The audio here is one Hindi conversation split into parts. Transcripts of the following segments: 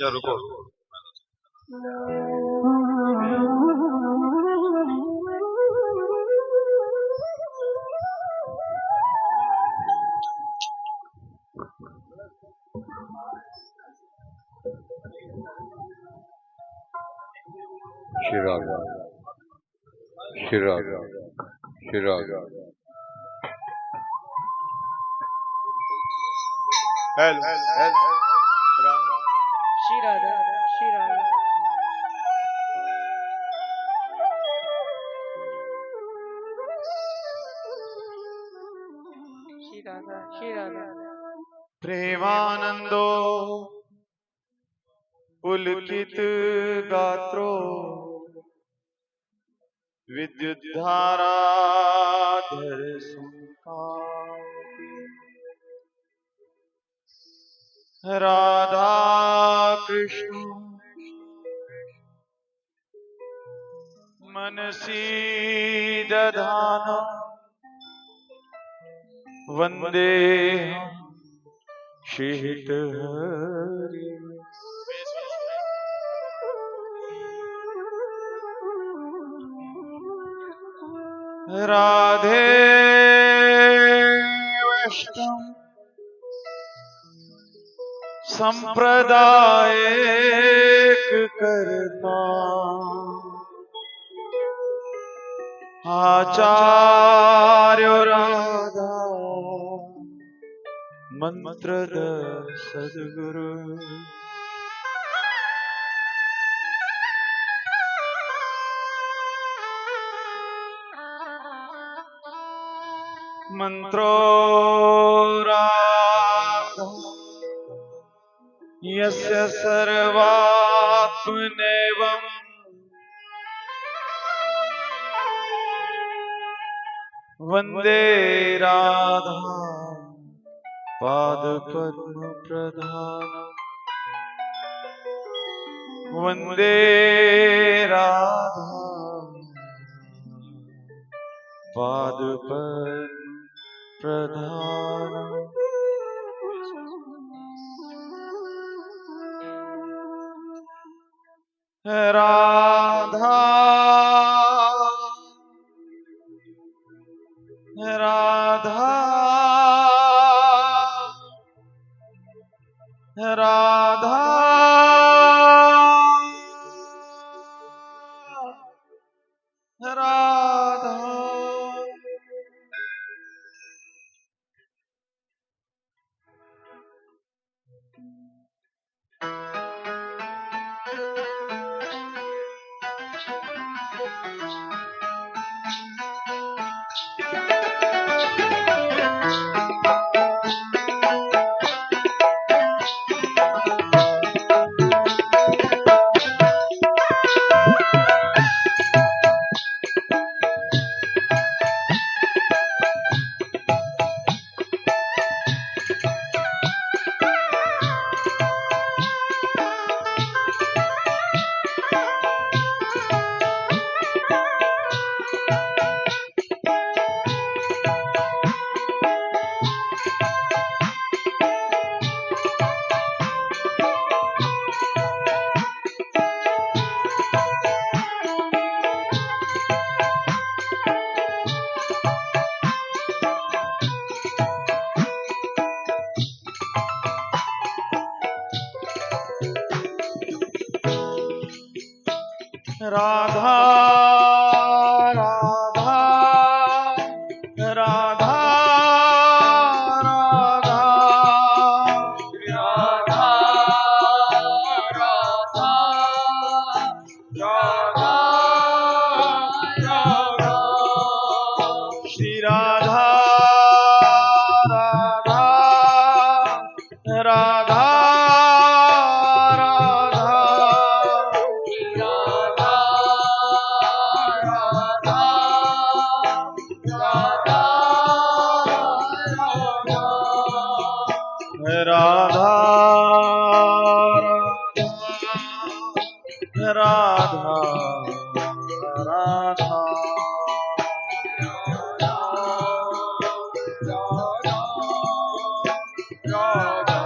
या रुको। शिराग शिराग शिराग हेल हेल श्री राधा श्री राधा श्री राधा श्री राधा। प्रेमानंदो पुलकित गात्रो विद्युद्धाराधर संकांति राधा कृष्ण मनसी दधान वंदे शिहित हरि। राधे वैष्णव संप्रदायिक करता आचार्य राधा मंत्रद सद्गुरु। मंत्रो राधा यस्य सर्वात्मनेवम् वंदे राधा पादपद्म प्रधानम् वंदे राधा पादपद्म प्रधानम्। राधा राधा राधा राधा। राधा राधा राधा राधा राधा राधा राधा राधा श्री राधा राधा राधा राधा राधा राधा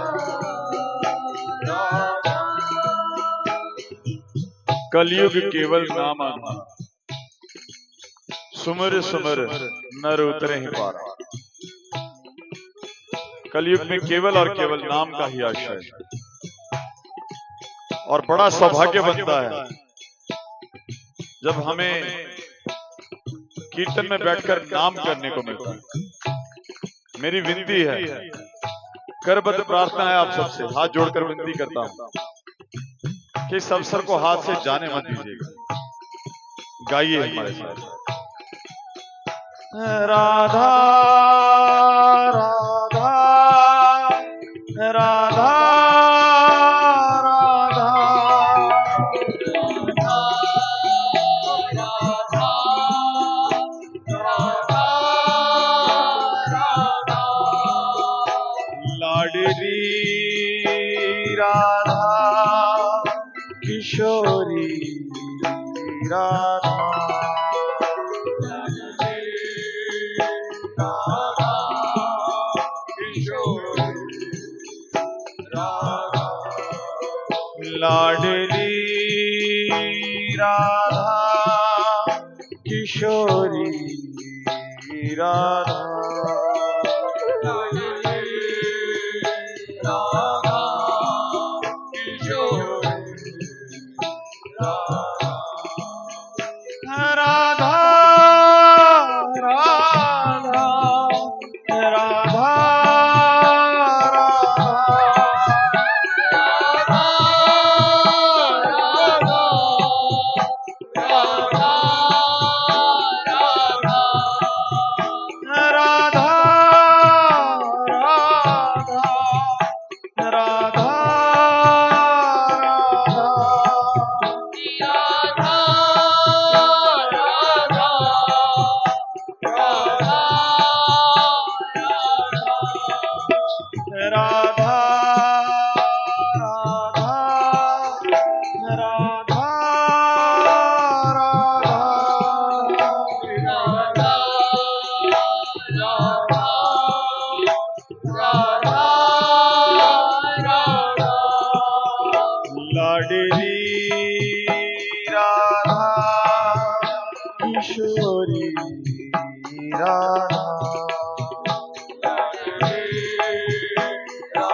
राधा कलयुग केवल नाम आधार, सुमिर सुमिर नर उतरे ही पार। कलयुग में केवल और केवल नाम का ही आश्रय है। और बड़ा सौभाग्य बनता है जब हमें कीर्तन में बैठकर नाम करने को मिलता है। मेरी विनती है, करबद्ध प्रार्थना है आप सबसे, हाथ जोड़कर विनती करता हूं कि इस अवसर को हाथ से जाने मत दीजिएगा। गाइए हमारे साथ। राधा राधा राधा राधा किशोरी राधा लाडली राधा किशोरी राधा राधा राधा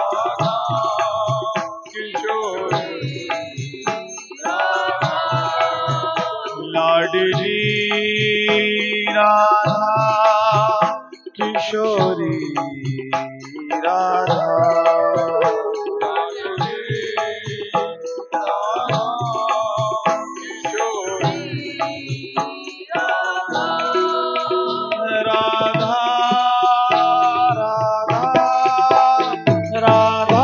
राधा किशोरी राधा लाडली राधा किशोरी राधा राधा राधा राधा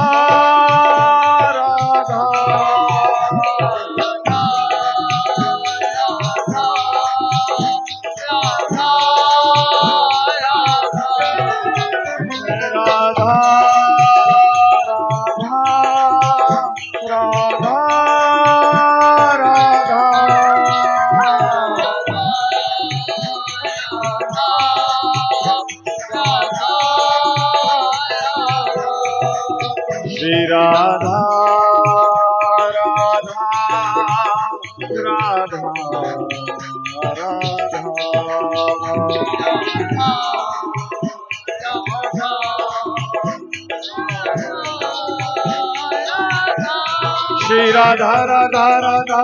श्री राधा राधा राधा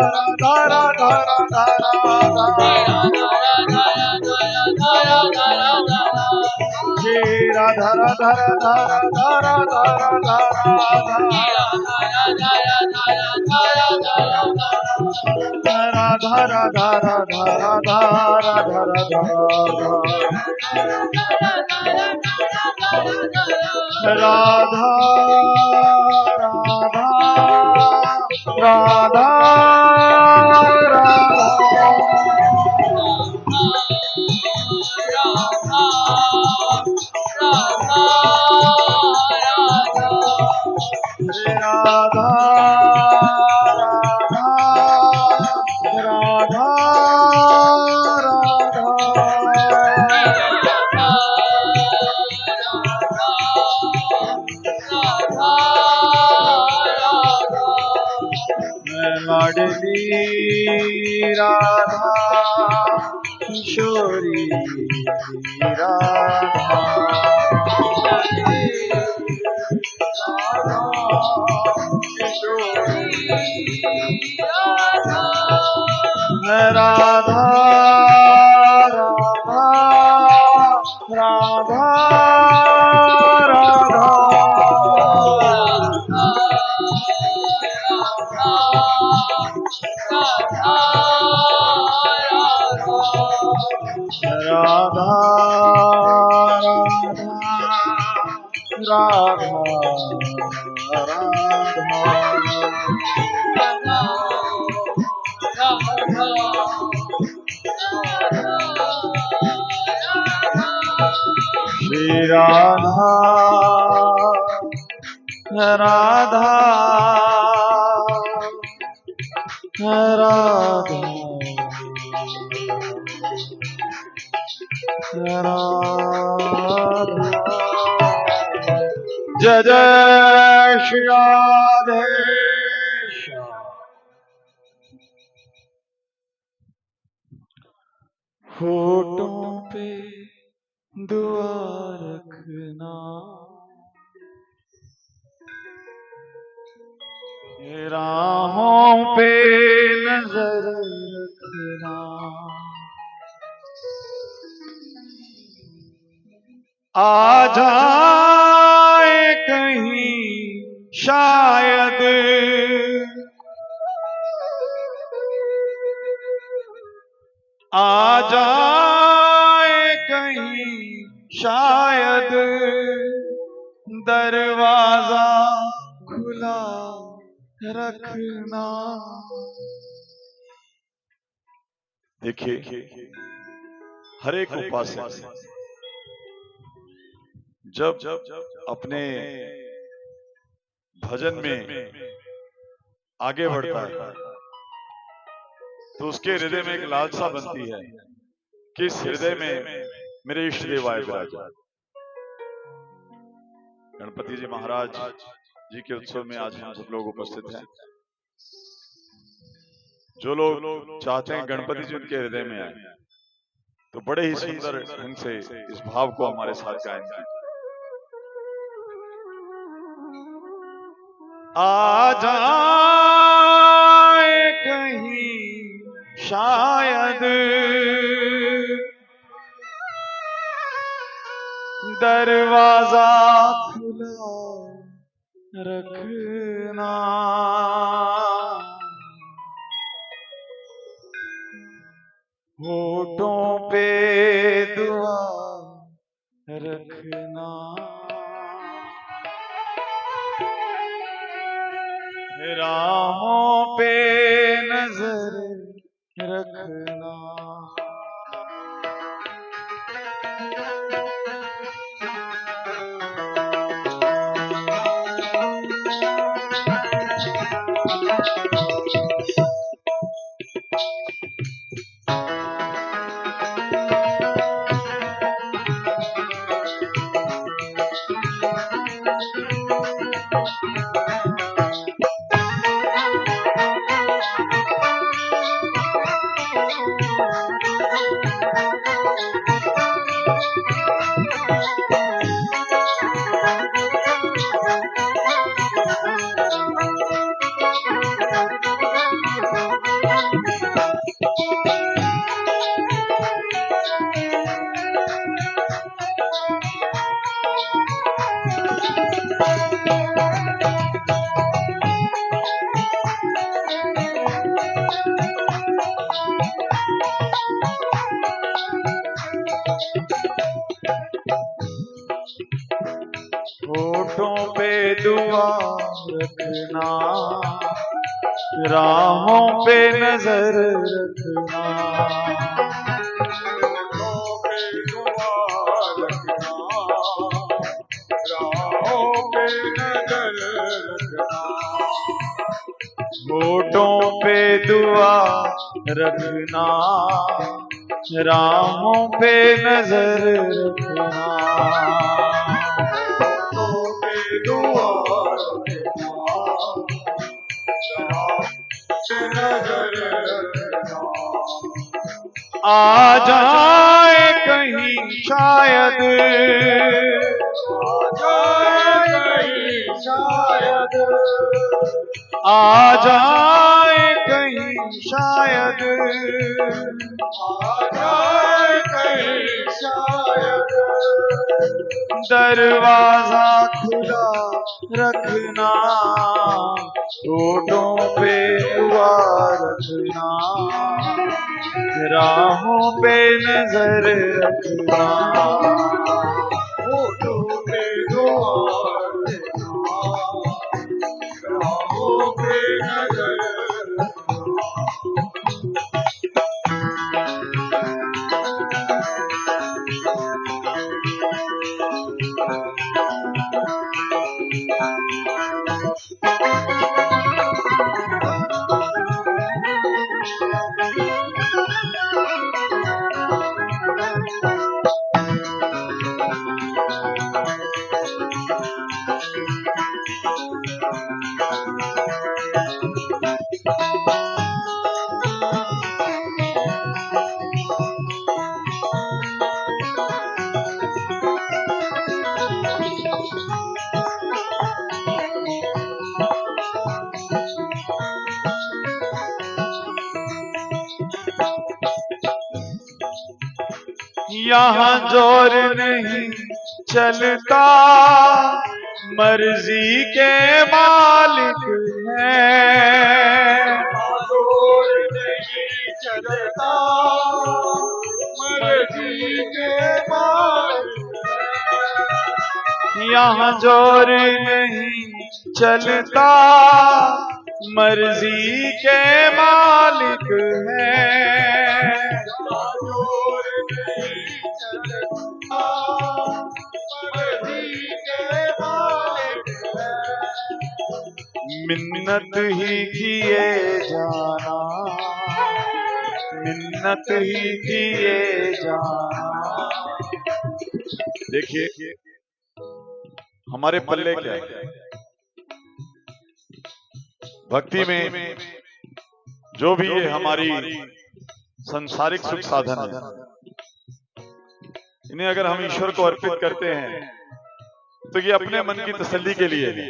राधा राधा राधा श्री राधा राधा राधा राधा राधा राधा राधा राधा राधा राधा राधा लाडली राधा किशोरी राधा राधा राधा राधा राधा श्री राधा राधा राधा जय जय श्री राधे। होठों पे दुआ रखना, राहों पे नजर रखना, आ जाए कहीं शायद आ जाए कहीं शायद दरवाजा खुला रखना। देखिए हर एक उपासक जब अपने भजन में आगे बढ़ता है तो उसके हृदय में एक लालसा बनती है कि इस हृदय में मेरे इष्ट देव आए विराजमान। गणपति जी महाराज जी के उत्सव में आज हम सब लोग उपस्थित हैं। जो लोग चाहते हैं गणपति जी उनके हृदय में आए तो बड़े ही सुंदर ढंग से इस भाव को हमारे साथ गाएंगे। आ जाए कहीं शायद दरवाजा खुला रखना, होठों पे दुआ रखना, राहों पे नजर रखना। होठों पे दुआ रखना, राहों पे नजर रखना, होठों पे दुआ रखना, राहों पे नजर रखना, होठों पे दुआ रखना, राहों पे नजर रखना, नजर रखना, आ जाए कहीं शायद, आ जाए कहीं शायद, आ जाए कहीं शायद, आ जाए कहीं शायद, दरवाजा खुला रखना, होठों पे दुआ रखना, राहों पे नजर रखना, होठों पे दुआ रखना, राहों पे नजर रखना। यहाँ जोर नहीं चलता, मर्जी के मालिक हैं। जोर नहीं चलता, मर्जी के मालिक हैं। यहाँ जोर नहीं चलता, मर्जी के मालिक हैं। जोर नहीं चलता, मर्जी के मालिक हैं। मिन्नत ही किए जाना, मिन्नत ही किए जाना। देखिए हमारे पल्ले क्या है, भक्ति में जो भी ये हमारी संसारिक सुख साधन है, इन्हें अगर हम ईश्वर को अर्पित करते हैं तो ये अपने मन की तसल्ली के लिए है,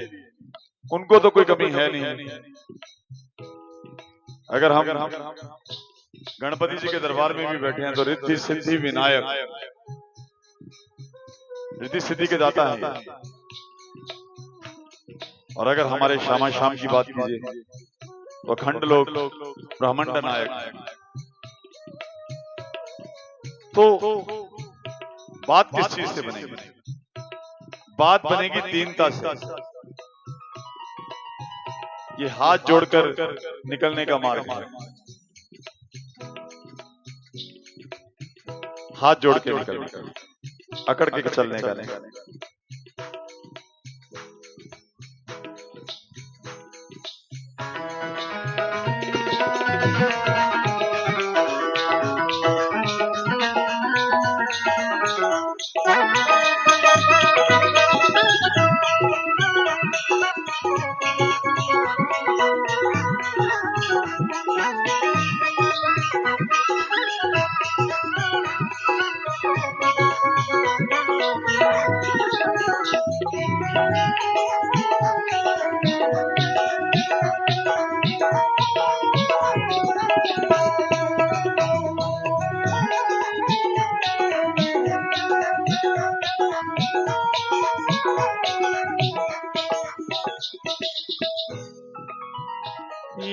उनको तो कोई कमी है नहीं। अगर हम गणपति जी के दरबार में भी बैठे हैं तो रिद्धि सिद्धि विनायक, रिद्धि सिद्धि के दाता है। और अगर हमारे श्यामा श्याम की बात कीजिए तो अखंड लोक ब्रह्मांड नायक। तो बात किस चीज से बनेगी? बात बनेगी दीनता से। ये हाथ जोड़कर निकलने का मार्ग है, हाथ जोड़ के निकलने का, अकड़ के चलने का नहीं।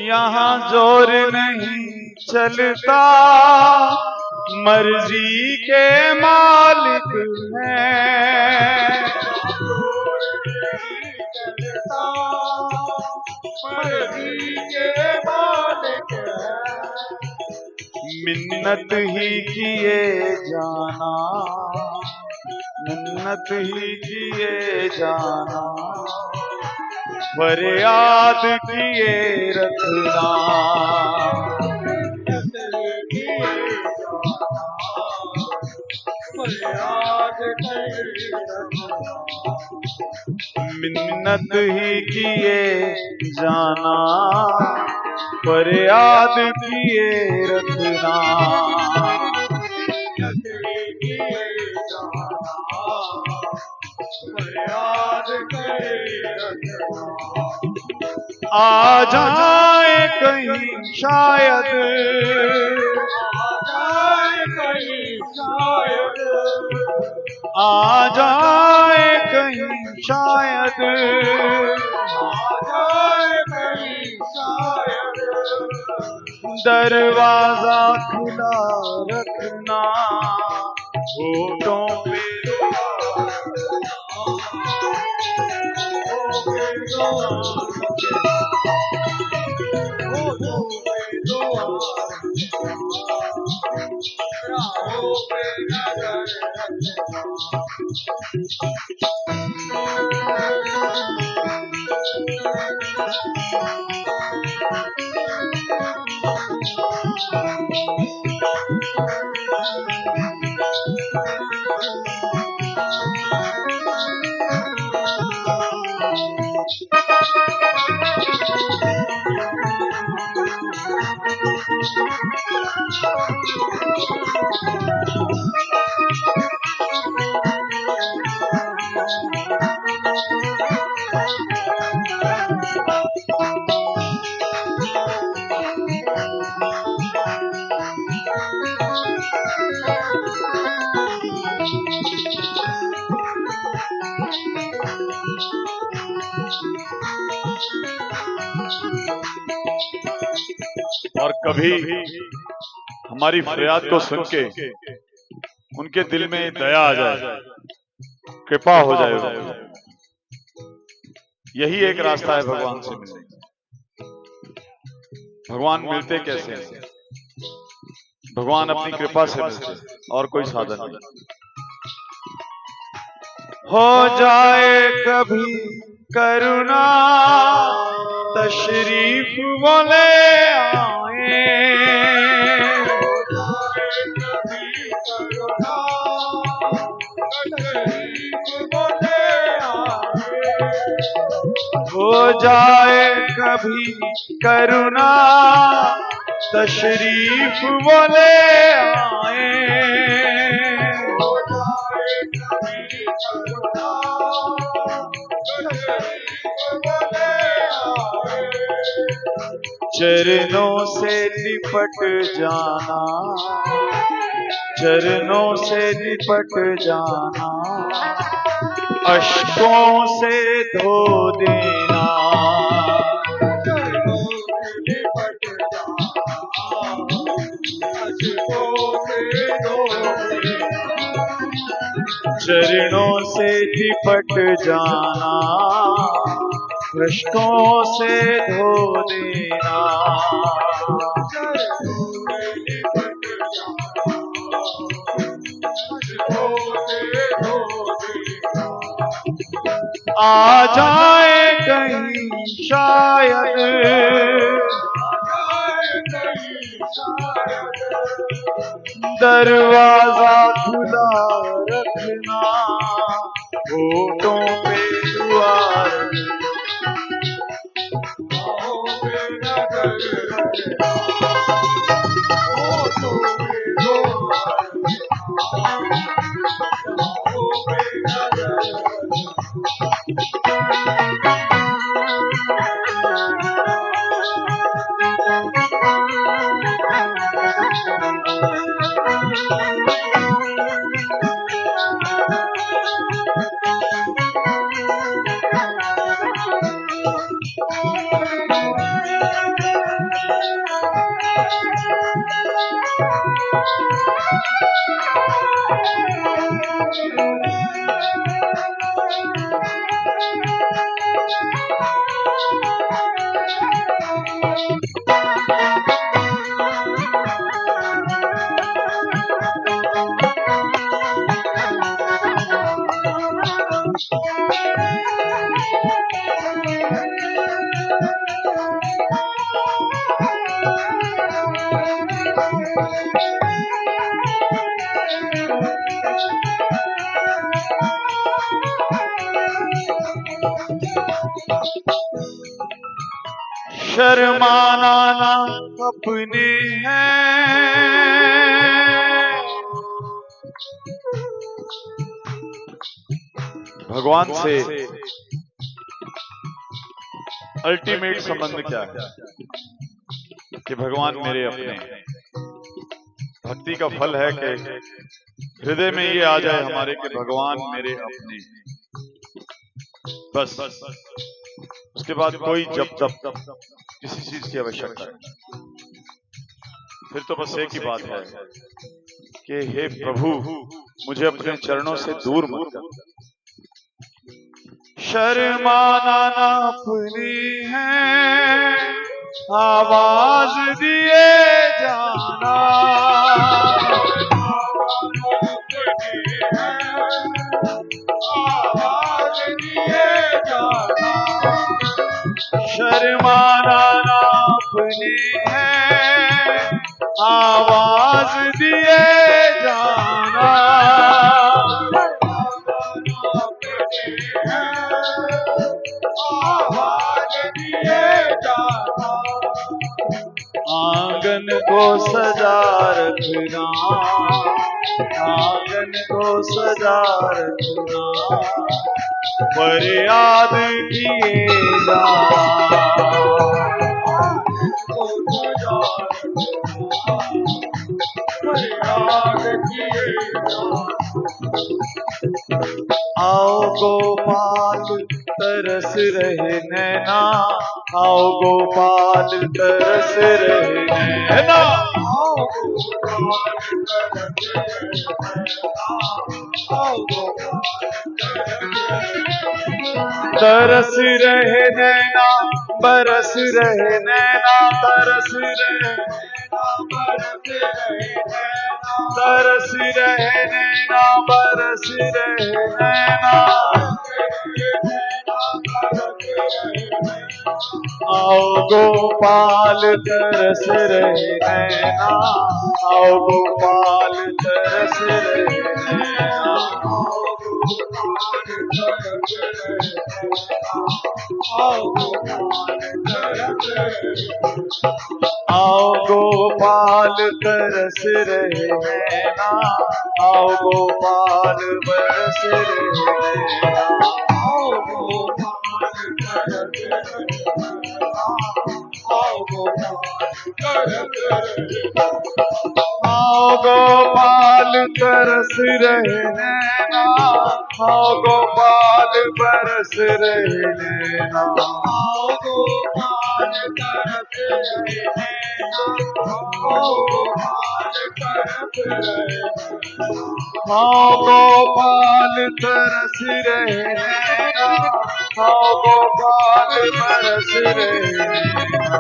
यहाँ जोर नहीं चलता, मर्जी के मालिक हैं। मर्जी के मालिक हैं। मिन्नत ही किए जाना, मिन्नत ही किए जाना, फरियाद किए रखना, मिन्नत ही किए जाना, फरियाद किए रखना। फरियाद करे रखना। आ जाए कहीं शायद, जाए कहीं शायद, आ जाए कहीं शायद, जाए कहीं शायद, दरवाजा खुला रखना, होठों पे और कभी हमारी फरियाद को सुन के उनके दिल में दया आ जाए, कृपा हो जाए। यही एक रास्ता है भगवान से मिलने का। भगवान मिलते कैसे हैं? भगवान अपनी कृपा से मिलते, और कोई साधन नहीं। हो जाए कभी करुणा, तशरीफ बोले आए, हो जाए कभी करुणा, तशरीफ बोले आए, चरणों से लिपट जाना, चरणों से लिपट जाना, अश्कों से धो देना, चरणों से लिपट जाना, अश्कों से धो देना। आ जाए कहीं शायद, दरवाजा खुला रखना, होठों पे दुआ शर्माना ना अपने हैं। भगवान से अल्टीमेट संबंध क्या है कि भगवान मेरे अपने हैं। भक्ति का फल है कि हृदय में ये आ जाए हमारे कि भगवान मेरे अपने हैं। बस उसके बाद कोई जब तब किसी चीज की आवश्यकता नहीं। फिर तो बस एक ही बात है कि हे प्रभु मुझे अपने चरणों से दूर मत कर। शर्माना ना अपनी है, आवाज दिए जाना। आवाज दिए जाना। शर्माना ना अपनी है, आवाज दिए जाना। आवाज दिए जाना। आंगन को सजा रखना, आंगन को सजा रखना, फरियाद किए जाना। आओ गोपाल तरस रहे नैना, आओ गोपाल तरस रहे नैना। तरस रहे नैना, बरस रहे नैना, तरस रहे, तरस रहे नैना, बरस रहे नैना। आओ गोपाल तरस रहे नैना, आओ गोपाल तरस रहे नैना। आओ गोपाल तरस रहे नैना, आओ गोपाल बरस रहे नैना। आओ गोपाल तरस रहे नैना, आओ गोपाल बरस रहे नैना। आओ गोपाल तरस रहे नैना, आओ गोपाल तरस रहे नैना। आओ गोपाल तरस रहे नैना, आओ गोपाल बरस रहे नैना।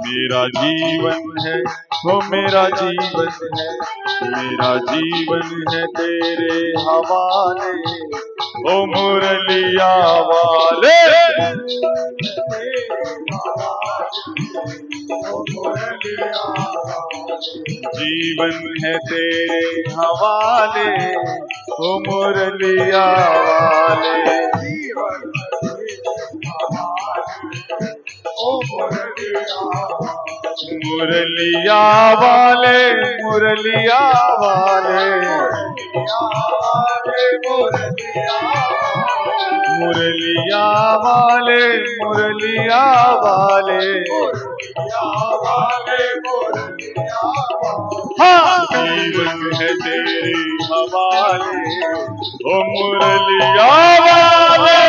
मेरा जीवन है वो मेरा जीवन है, मेरा जीवन है तेरे हवाले, ओ मुरलिया वाले। जीवन है तेरे हवाले, ओ मुरलिया वाले। मुरलिया वाले, मुरलिया वाले, मुरलिया वाले, मुरलिया वाले। हाँ जीवन है तेरे हवाले, ओ मुरलिया वाले।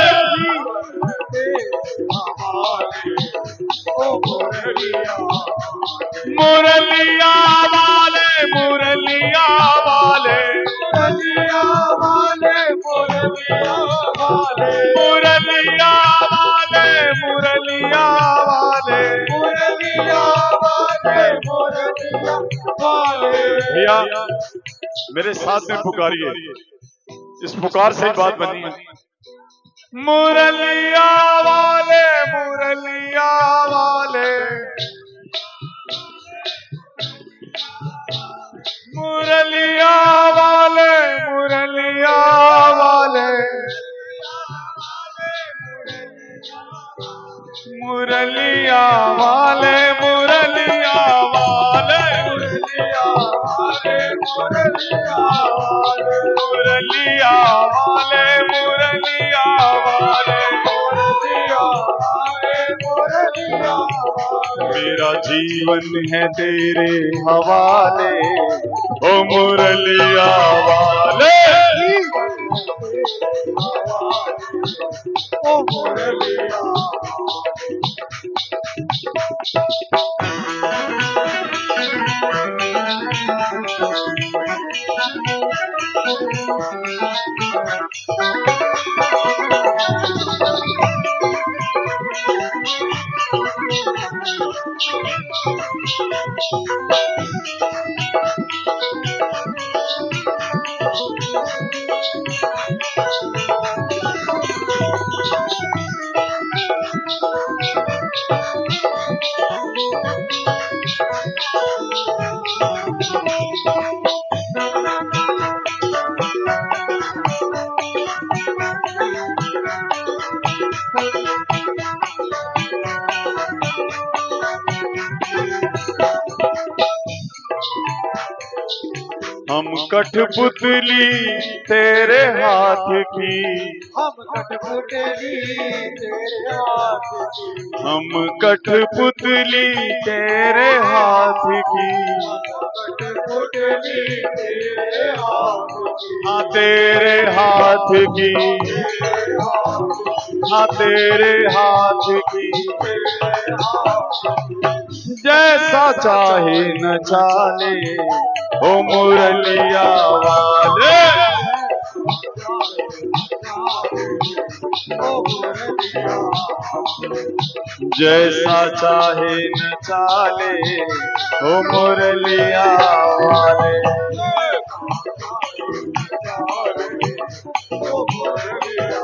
मुरलिया वाले, मुरलिया वाले, मुरलिया वाले, मुरलिया वाले, मुरलिया वाले, मुरलिया वाले, मुरलिया वाले, मुरलिया वाले। भैया मेरे साथ में पुकारिए, इस पुकार से ही बात बनी है। मुरलिया वाले, मुरलिया वाले, मुरलिया वाले, मुरलिया वाले मुरलिया वाले मुरलिया वाले मुरलिया वाले मुरलिया वाले मुरलिया वाले मुरलिया वाले मुरलिया वाले मेरा जीवन है तेरे हवाले ओ मुरलिया वाले ओ मुरलिया हम कठपुतली तेरे हाथ की हम कठपुतली तेरे हाथ की हम कठपुतली तेरे हाथ की कठपुतली तेरे हाथ की हाँ तेरे हाथ की हाँ तेरे हाथ की जैसा चाहे न चाले ओ मुरलिया वाले ओ मुरलिया जैसा चाहे न चाले ओ मुरलिया वाले ओ मुरलिया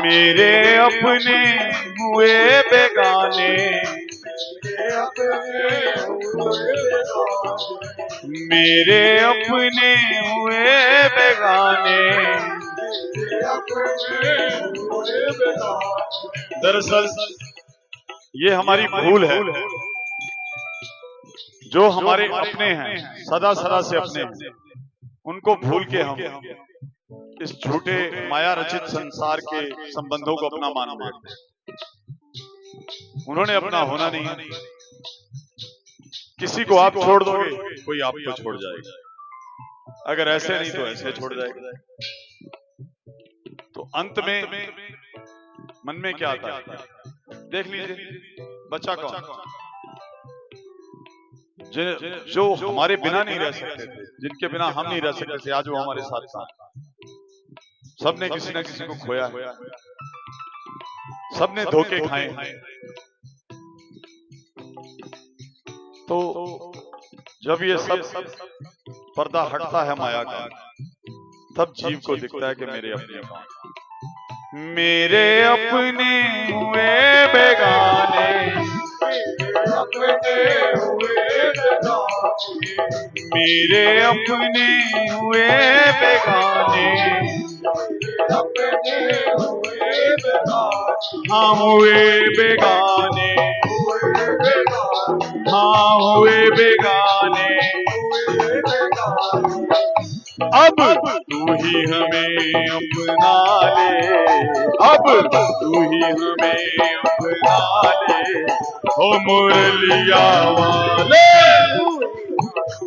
मेरे अपने हुए बेगाने मेरे अपने हुए बेगाने दरअसल ये हमारी भूल है। जो हमारे अपने हैं सदा सदा से अपने हैं, उनको भूल के हम इस झूठे माया रचित संसार के संबंधों को अपना मान बैठते हैं। उन्होंने अपना होना नहीं। किसी को आप छोड़ दोगे कोई आपको छोड़ जाएगा, अगर ऐसे नहीं तो ऐसे छोड़ जाएगा। तो अंत में मन में क्या आता है, देख लीजिए बच्चा कौन, जो हमारे बिना नहीं रह सकते थे, जिनके बिना हम नहीं रह सकते थे, आज वो हमारे साथ साथ। सबने किसी न किसी को खोया है, सबने धोखे खाए हैं। तो जब ये सब पर्दा हटता है माया का, तब जीव को दिखता है कि मेरे अपने कौन। मेरे अपने हुए बेगाने मेरे अपने हुए बेगाने हाँ हुए बेगाने हाँ हुए बेगाने। अब तू ही हमें अपना ले, अब तू ही हमें अपना ले, ओ मुरलिया वाले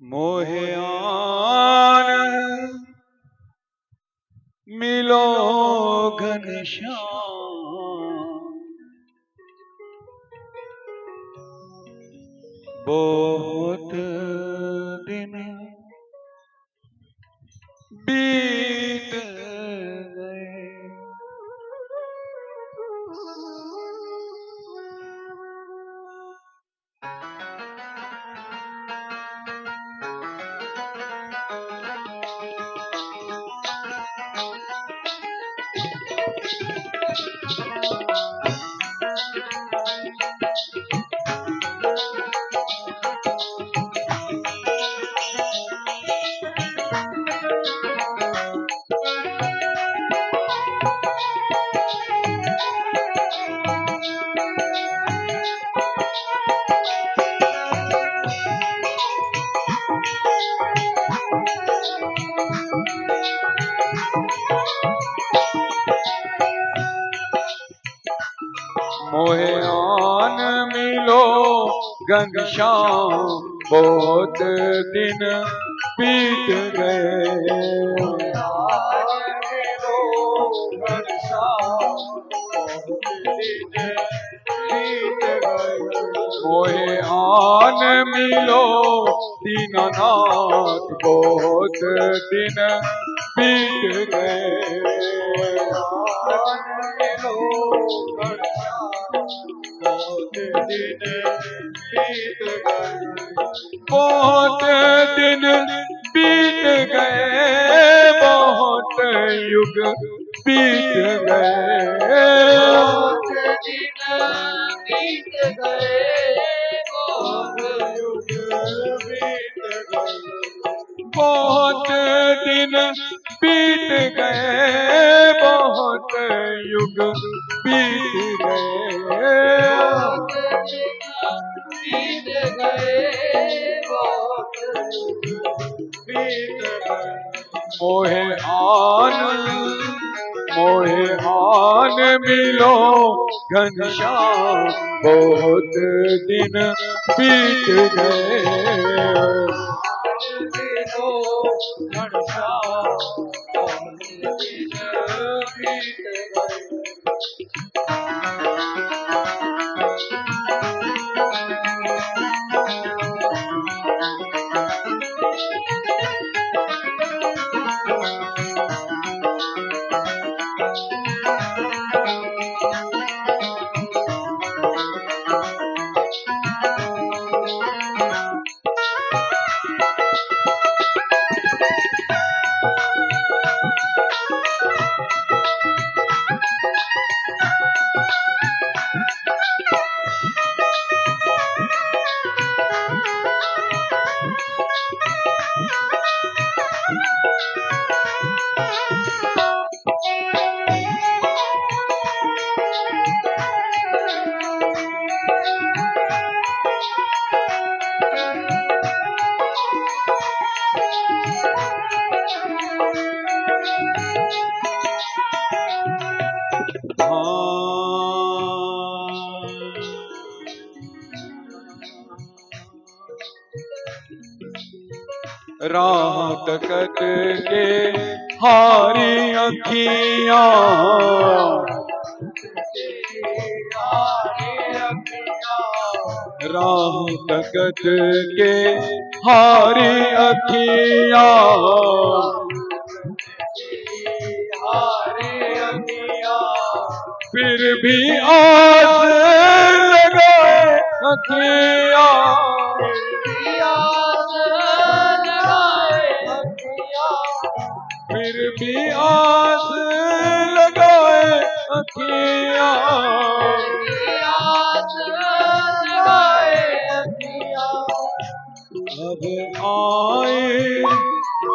मोहे आन मिलो घनश्याम, बहुत दिन बीत गए। मोहे आन मिलो घनश्याम, बहुत दिन बीत गए। मोहे आन मिलो दीनानाथ, बहुत दिन बीत गए। बहुत दिन बीत गए, बहुत युग बीत गए। बहुत दिन बीत गए, बहुत युग बीत गए। मोहे आन मिलो घनश्याम, बहुत दिन बीत गए। राह तकत के हारी अखियां, राह तकत के हारी अखियां, फिर भी आस लगाए अखियां, फिर भी आस लगाए अखियां।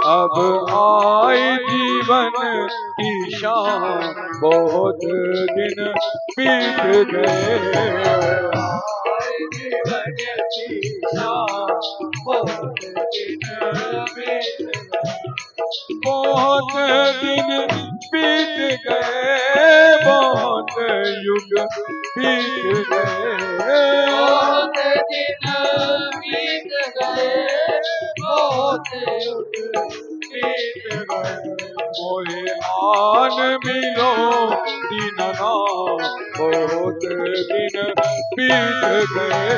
अब आए जीवन की शाम, बहुत दिन बीत बीत गए। बहुत दिन बीत गए, बहुत युग बीत गए। मोहे आन मिलो दीननाथ, बहुत दिन बीत गए।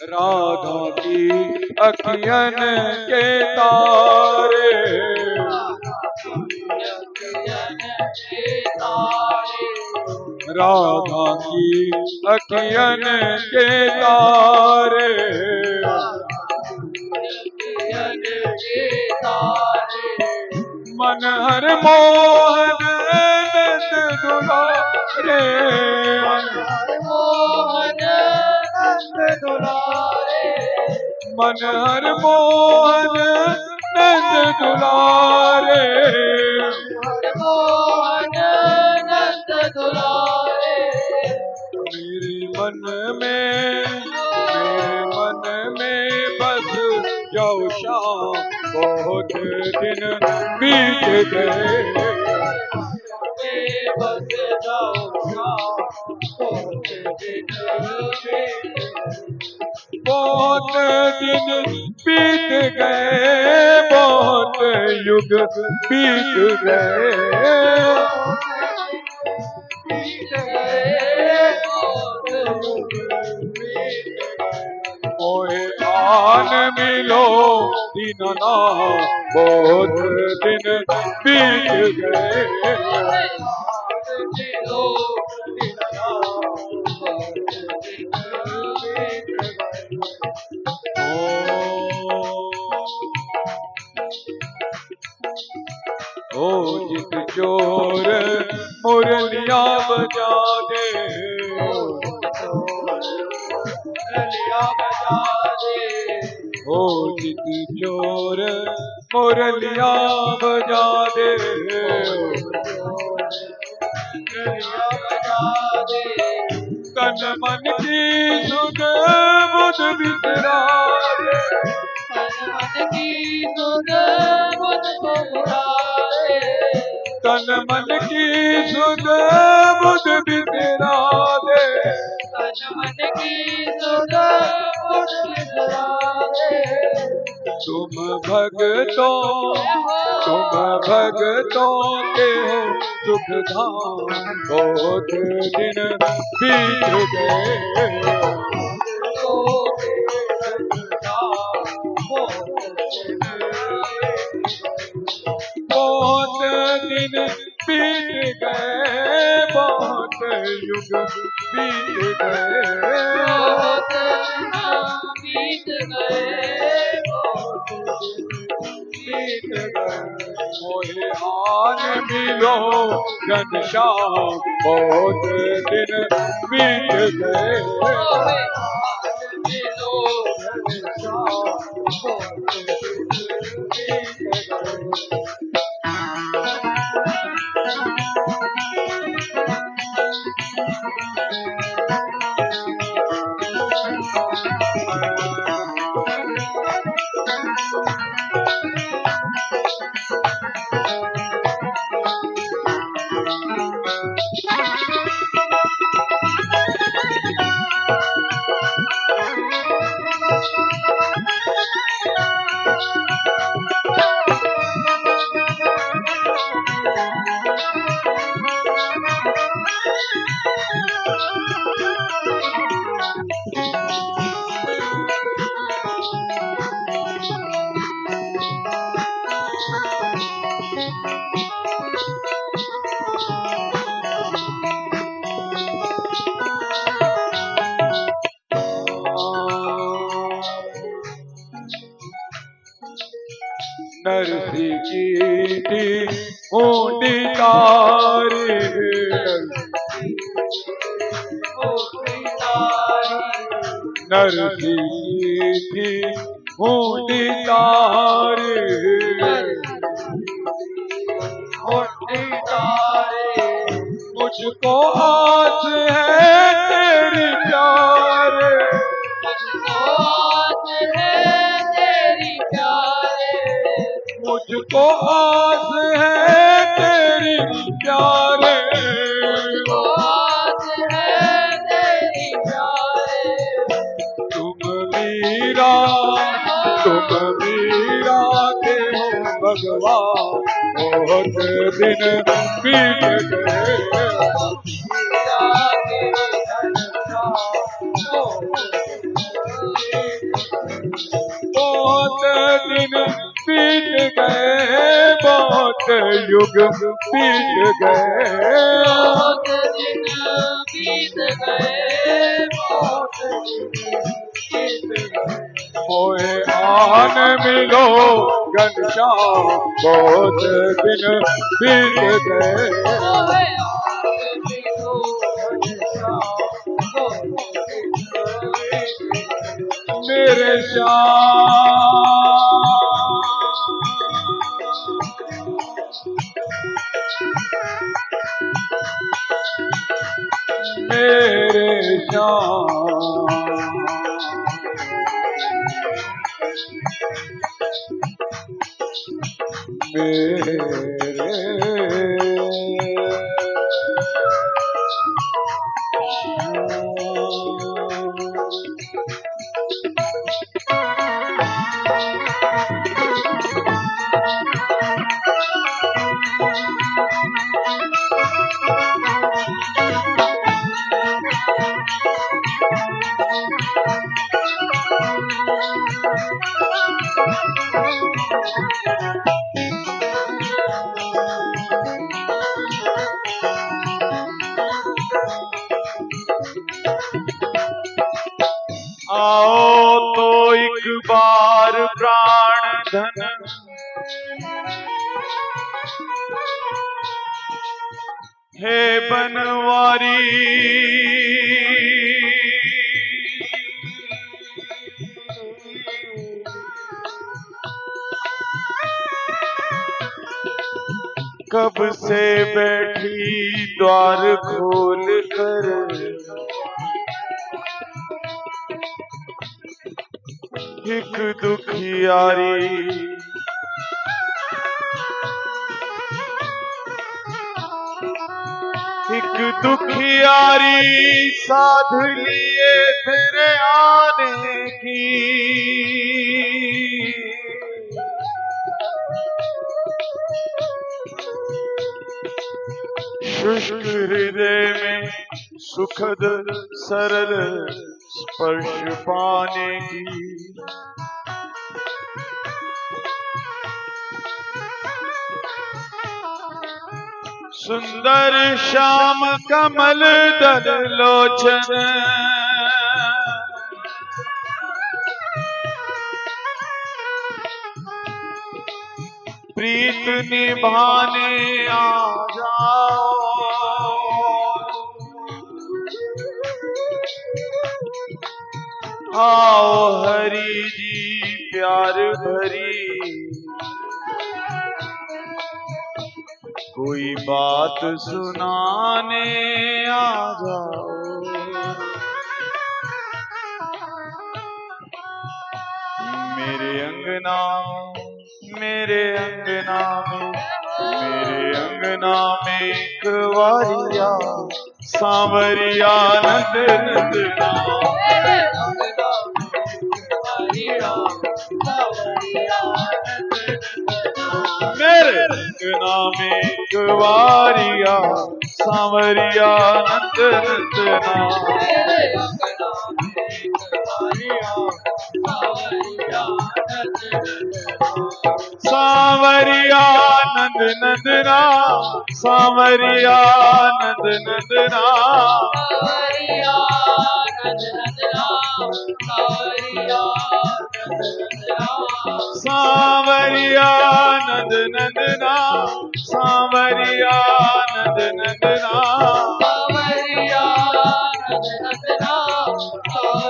राधा की अखियन के तारे, राधा की अखियन के तारे, मन हर मोहन नंद दुलारे, मन हर मोहन नंद दुलारे। मेरे मन में बस जाओ शाम, बहुत दिन बीत गए। बहुत दिन बीत गए, बहुत युग बीत गए। मोहे आन मिलो दीननाथ, बहुत दिन बीत गए। ओ जित चोर मुरलिया बजा दे, ओ जित चोर मुरलिया बजा दे, तन मन की सुध बुध बिसरा दे, तन मन की सुध बुध बिसरा दे, तुम भगतों के हो सुख धाम, बहुत दिन बीत गए। बहुत दिन बीत गए, बहुत युग बीत गए। मोहे आन मिलो घनश्याम, बहुत दिन बीत गए। नरसी की थी ऊंडी तारी, नरसी की थी ऊंडी तारी, मुझको आस है तेरी प्यारे, मुझको आस है तेरी प्यारे, तुम मीरा के हो भगवान, बहुत दिन बीत गए, बहुत दिन बीत गए, बहुत युग बीत गए, मोए आन मिलो घनश्याम, बहुत दिन बीत गए, मेरे श्याम, मेरे श्याम, आओ तो एक बार प्राण धन हे बनवारी, कब से बैठी द्वार खोल कर, एक दुखियारी, एक दुखियारी साध लिए तेरे आने की, शुष्क हृदय में सुखद सरल स्पर्श पाने की, सुंदर श्याम कमल दल लोचन, प्रीत निभाने आ जाओ, आओ हरि जी प्यार भरी, कोई बात सुनाने आ जाओ, मेरे अंगना मेरे अंगना में, मेरे अंगना में एक वारिया सांवरिया नंद नंदना, एक बारिया सांवरिया नंद नंदना मेरे अंगना में एक बारिया सांवरिया नंद नंदना सांवरिया नंद नंदना सांवरिया नंद नंदना सांवरिया नंद नंदना सांवरिया नंद नंदना सांवरिया नंद नंदना सांवरिया नंद नंदना सांवरिया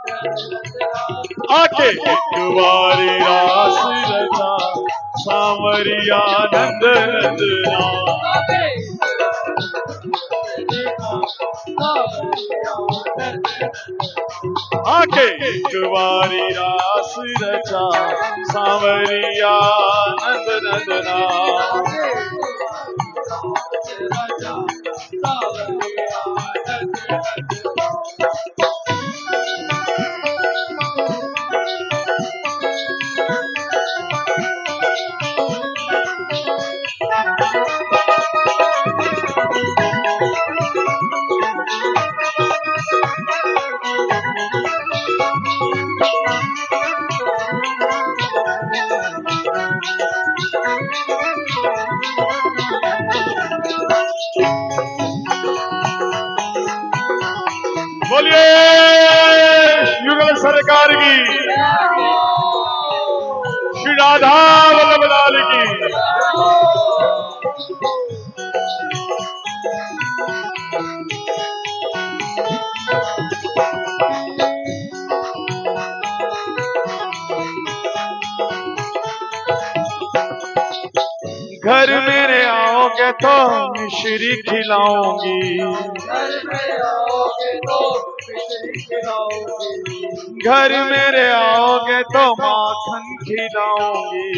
नंद नंदना आके एक बारी रास रचा सांवरिया नंद नंदना आके एक बारी रास रचा सांवरिया नंद नंदना बोलिए युगल सरकार की, श्री राधा वल्लभ लाल की। घर मेरे आओगे तो मिश्री खिलाऊंगी, घर में आओगे तो मिश्री खिलाऊंगी, घर मेरे आओगे तो माखन खिलाऊंगी,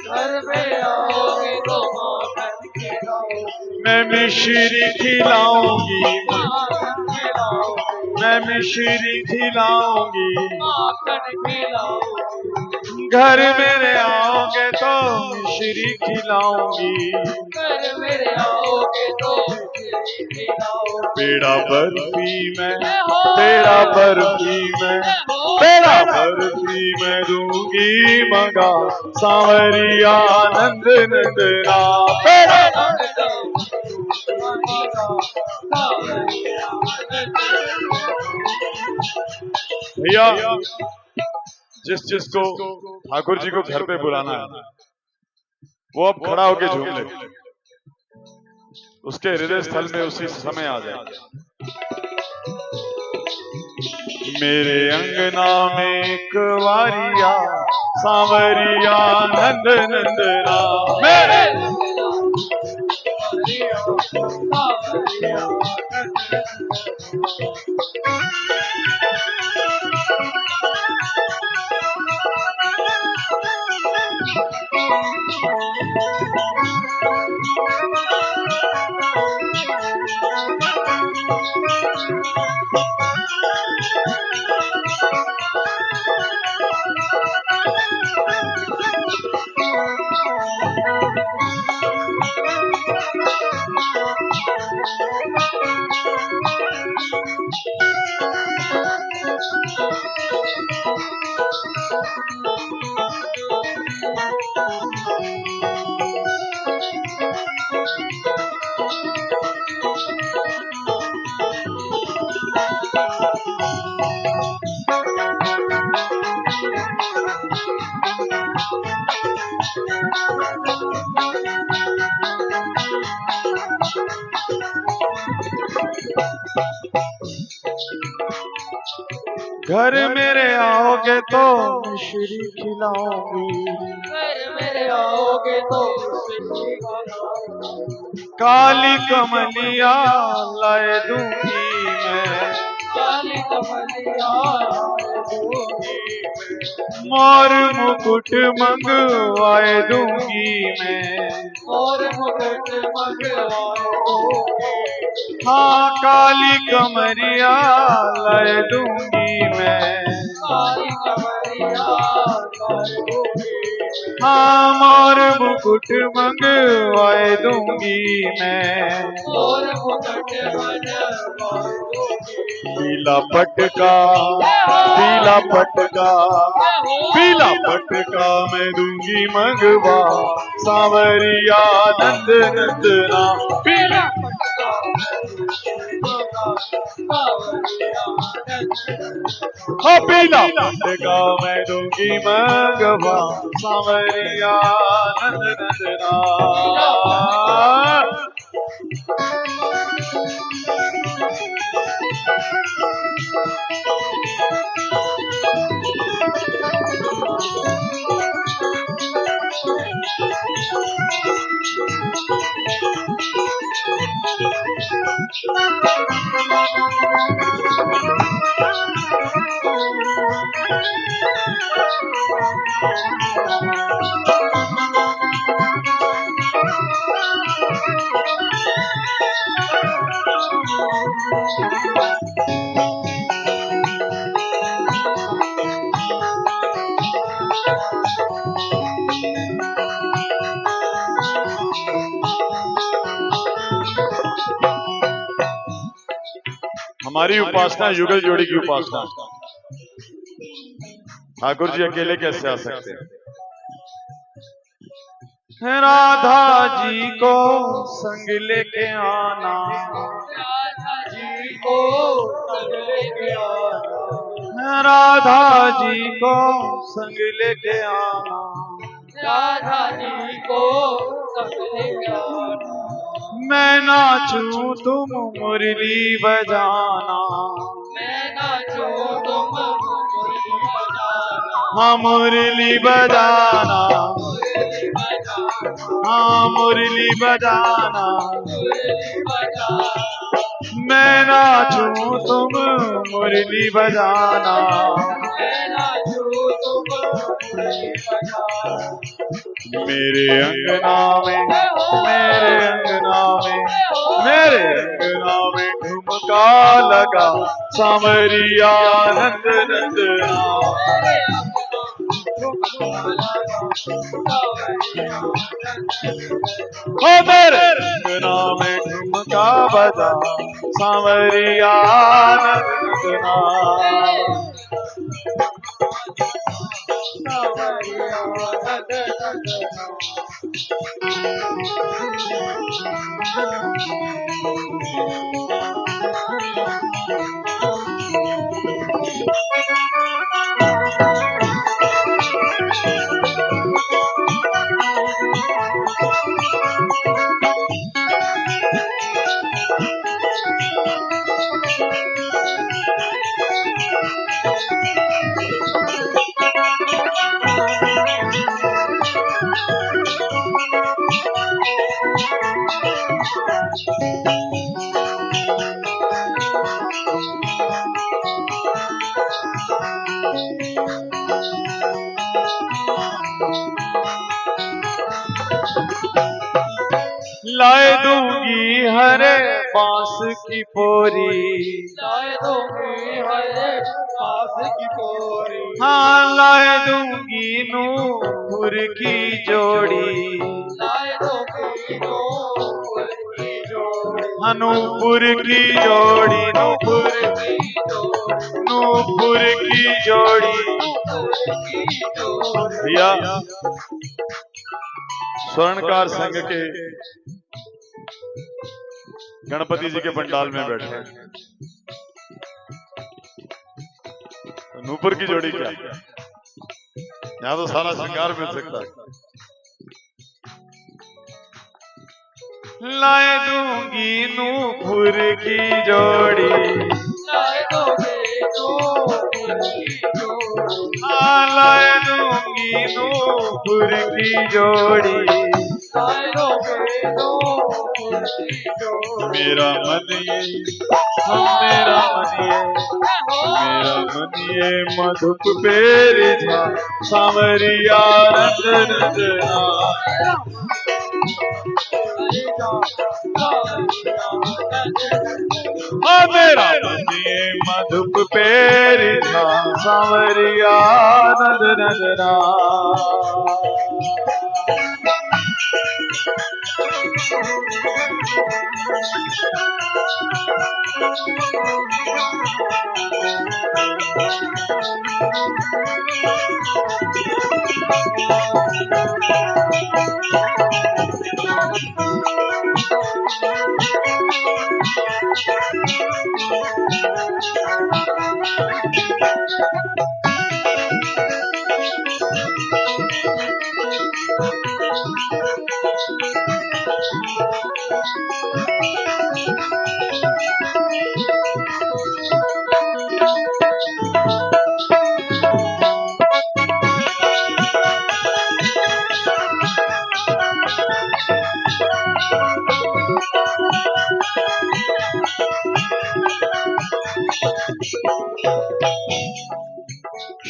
घर में आओगे तो माखन खिलाऊंगी, मैं मिश्री खिलाऊंगी, माखन खिलाऊंगी, मैं मिश्री खिलाऊंगी। माखन खिलाऊंगी, घर मेरे आओगे तो मिश्री खिलाऊंगी, घर मेरे आओगे तो मिश्री खिलाऊंगी, पेड़ा बर्फी में, पेड़ा बर्फी में, पेड़ा बर्फी में दूंगी मंगा सांवरिया नंद नंदना। पेड़ा भैया जिस जिसको ठाकुर जी को घर पे बुलाना है वो अब खड़ा होके झूम ले, उसके हृदय स्थल में उसी समय आ जाए। मेरे अंगना में एक वारिया सांवरिया नंद नंदना, मेरे घर मेरे आओगे तो मिश्री खिलाऊंगी, घर मेरे आओगे तो मिश्री खिलाऊंगी, काली कमलिया लाए दूंगी मैं, काली कमलिया लाए दूंगी, मोर मुकुट मंगवाए दूंगी मैं, और मुकुट मंगवाए दूंगी, हाँ काली कमरिया लाए दूंगी मैं, काली कमलिया हाँ मोर मुकुट मंगवाए दूंगी मैं, पीला पटका पीला पटका पीला पटका मैं दूंगी मंगवा, सांवरिया नंद नंदना पीला हाँ पीला पटका मैं दूंगी मंगवा, सांवरिया नंद नंदना। हमारी उपासना युगल जोड़ी की उपासना, ठाकुर जी अकेले कैसे आ सकते हैं? राधा जी को संग लेके आना, राधा जी को संग लेके आना, राधा जी को संग लेके आना, राधा जी को संग लेके आना। मैं नाचूं तुम मुरली बजाना, मैं नाचूं तुम मुरली बजाना, हाँ मुरली बजाना, मुरली बजाना, हाँ मुरली बजाना, मुरली बजाना। मैं नाचूं तुम मुरली बजाना, मैं नाचूं तुम मुरली बजाना। मेरे अंगना में मेरे अंगना में मेरे अंगना में ठुमका लगा, सांवरिया नंद नंदना। हो मेरे अंगना में ठुमका बजा, सांवरिया नंदना। लाए दूंगी हरे बांस की पोरी, लाए दूंगी हरे बांस की पोरी, हाँ लाए दूंगी नूपुर की जोड़ी, लाए दूंगी नूपुर की जोड़ी, हाँ नूपुर की जोड़ी, नूपुर की जोड़ी, नूपुर की जोड़ी। की जोड़ी। भैया स्वर्णकार संघ के गणपति जी के पंडाल में बैठे हैं, तो नूपुर की जोड़ी क्या? यहाँ तो सारा श्रृंगार मिल सकता है। लाए दूंगी नूपुर की जोड़ी, लाए दूंगी नूपुर की जोड़ी, हाँ लाए दूंगी नूपुर की जोड़ी। लाए दूंगी नूपुर की जोड़ी। मेरा मन ये मेरा मन ये मेरा मन ये मधुप पेर झा, सांवरिया नंद नंदना। मेरा दिए मधुप पेरी सांवरिया नद नदना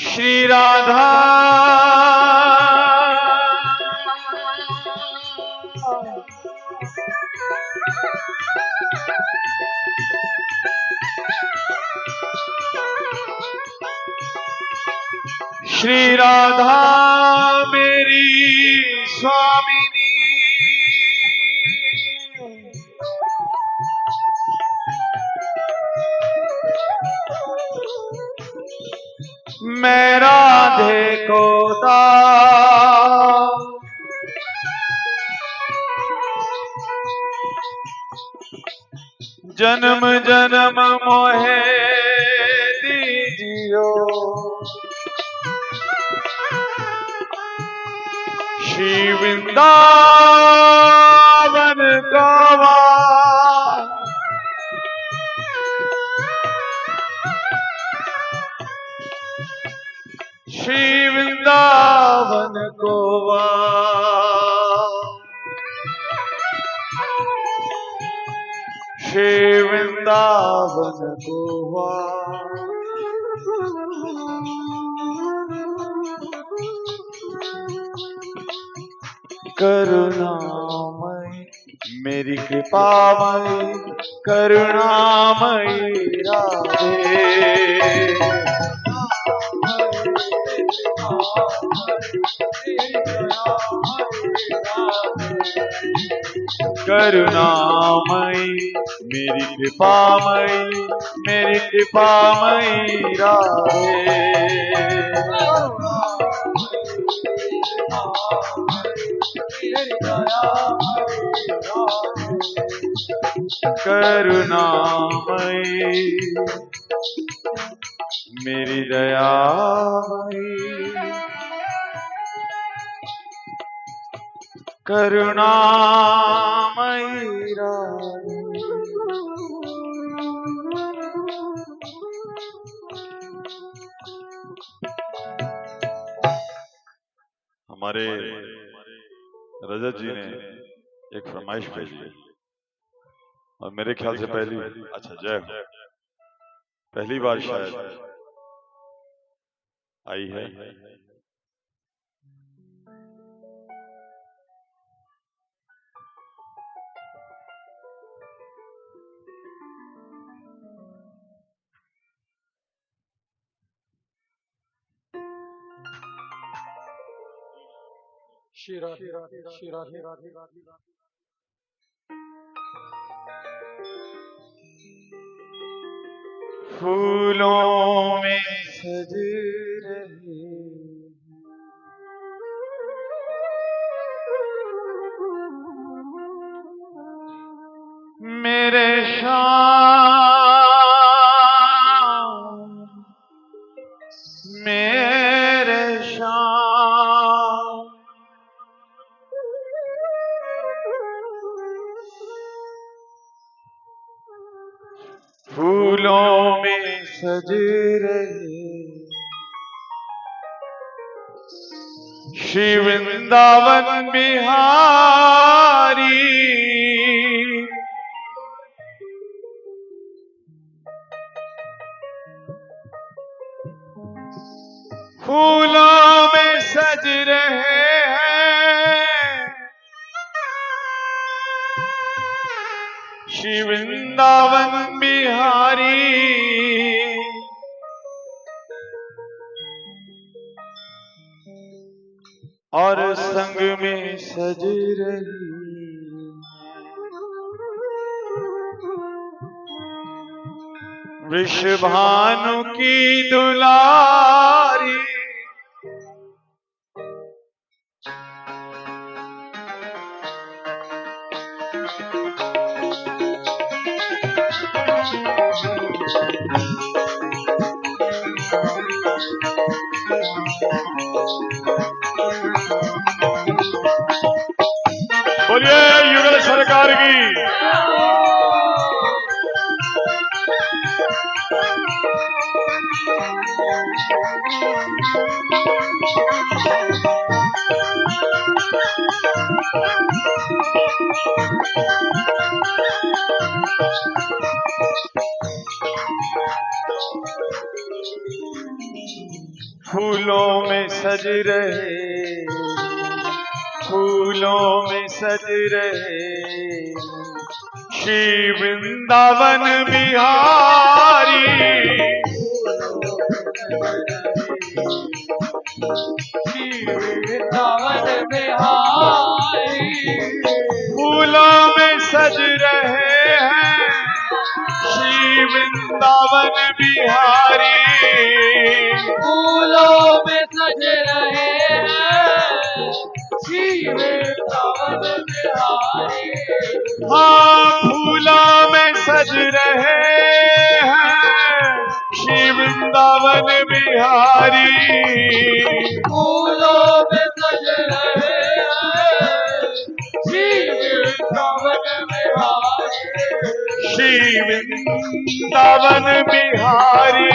श्री राधा श्री राधा मेरी स्वामिनी मैं राधे को जन्म जन्म मोहे दीजियो श्री वृंदावन गावा श्री वृंदावन गोवा श्री वृंदावन गोवा करुणामयी मेरी कृपामयी करुणामयी राधे करुणामयी मेरी कृपामयी राधे करुणामयी मेरी दयामयी करुणामयी राधे हमारे रजत जी ने एक फरमाइश भेजी है और मेरे ख्याल से जय हो पहली बार शायद आई है। श्री राधे श्री राधे राधे फूलों में सज रही मेरे शाम मेरे शाम फूलों में सज रहे श्री वृंदावन बिहारी फूलों में सज रहे हैं श्री वृंदावन बिहारी और संग में सज रही वृषभानु की दुलारी। बोलिए युगल सरकार की। फूलों में सज रहे, फूलों में सज रहे श्री वृंदावन बिहारी। श्री वृंदावन बिहारी फूलों में सज रहे हैं श्री वृंदावन बिहारी। फूलों में सज रहे हैं श्री वृंदावन बिहारी। हाँ फूलों में सज रहे हैं श्री वृंदावन बिहारी। फूलों में सज रहे हैं श्री वृंदावन बिहारी। श्री वृंदावन बिहारी।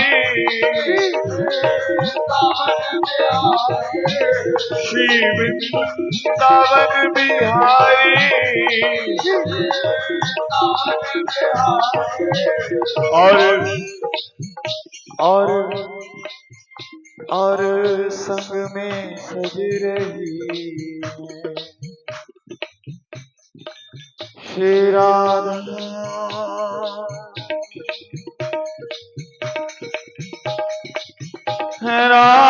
श्री वृंदावन बिहारी। और संग में सज रही श्री राधा। राधा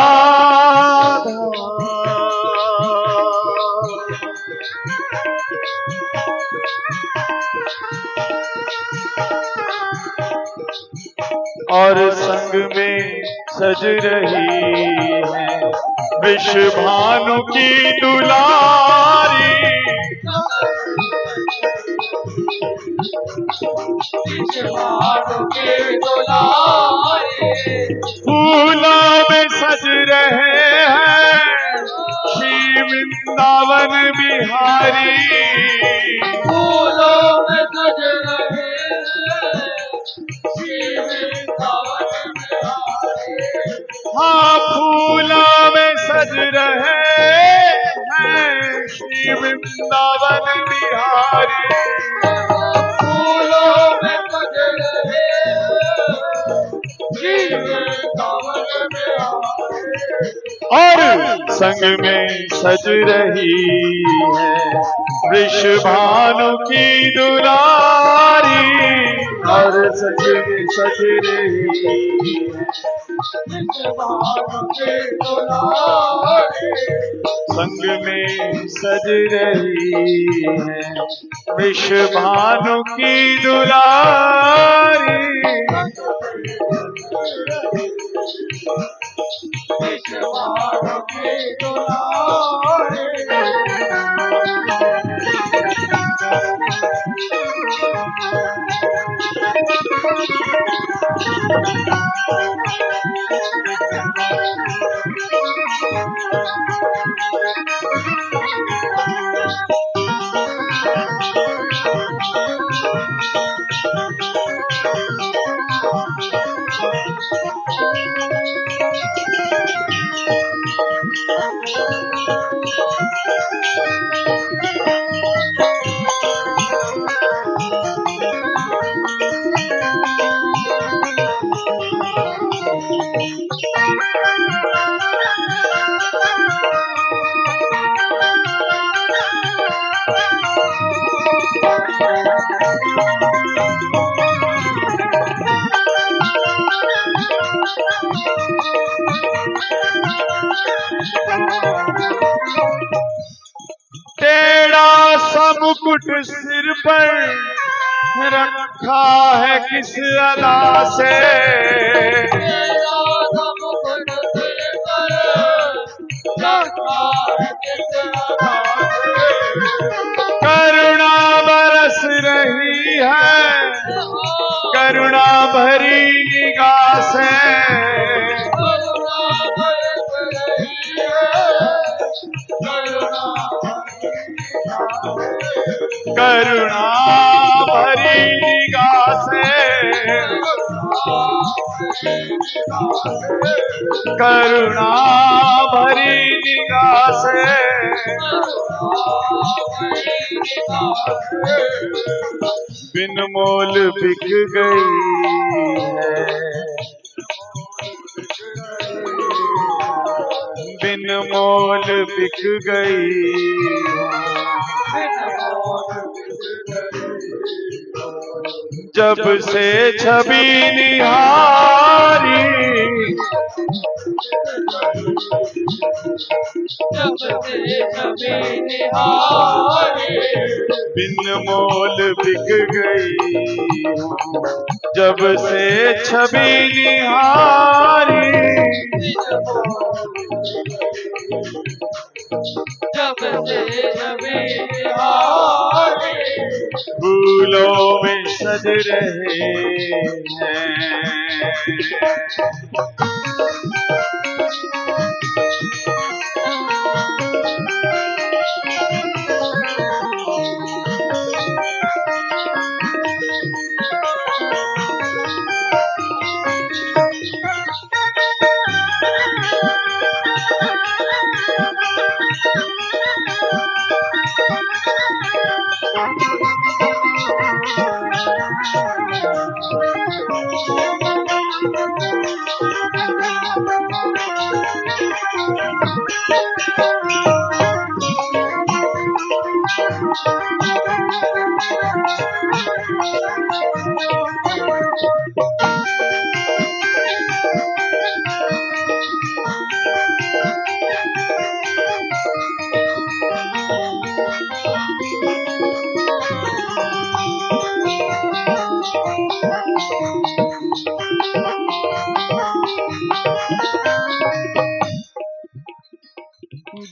और संग में सज रही है वृषभानु की दुलारी। फूलों में सज रहे हैं श्री वृंदावन बिहारी। फूलों में सज रहे हैं श्री वृंदावन बिहारी। हाँ फूलों में सज रहे हैं श्री वृंदावन बिहारी। फूलों में सज रहे हैं श्री वृंदावन बिहारी। और संग में सज रही है वृषभानु की दुलारी। और संग में सज रही है संग में सज रही है वृषभानु की दुलारी। टेढ़ा सा मुकुट सिर पर रखा है किस अदा से, तेरा सब कुछ दिल पर रखा है किस अदा से। करुणा बरस रही है करुणा भरी निगाह से, करुणा बरस रही है करुणा भरी निगाह से, करुणा भरी निगाह से। बिन मोल बिक गई है, बिन मोल बिक गई, जब से छवि निहारी, जब से छवि निहारी, बिन मोल बिक गई, जब से छवि निहारी, जब से छवि निहारी, फूलों में सज रहे हैं।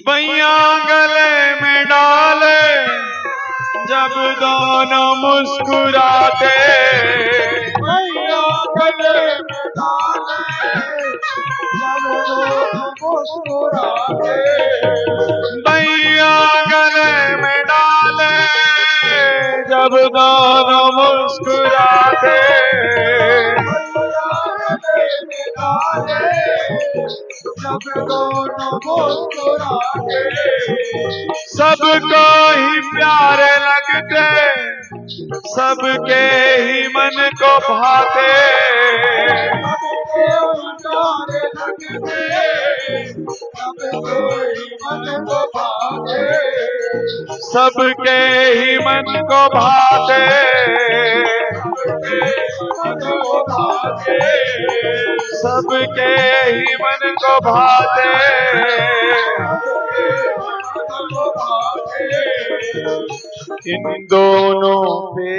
बैया गले में डाले जब दोनों मुस्कुराते, मैया गले में डाले जब दोनों मुस्कुराते, बैया गले में डाले जब दोनों मुस्कुराते, जब दोनों मुस्कुराते, सबको ही प्यारे लगते, सबके ही मन को भाते, सबके ही मन को भाते, सबके ही मन को भाते। इन दोनों पे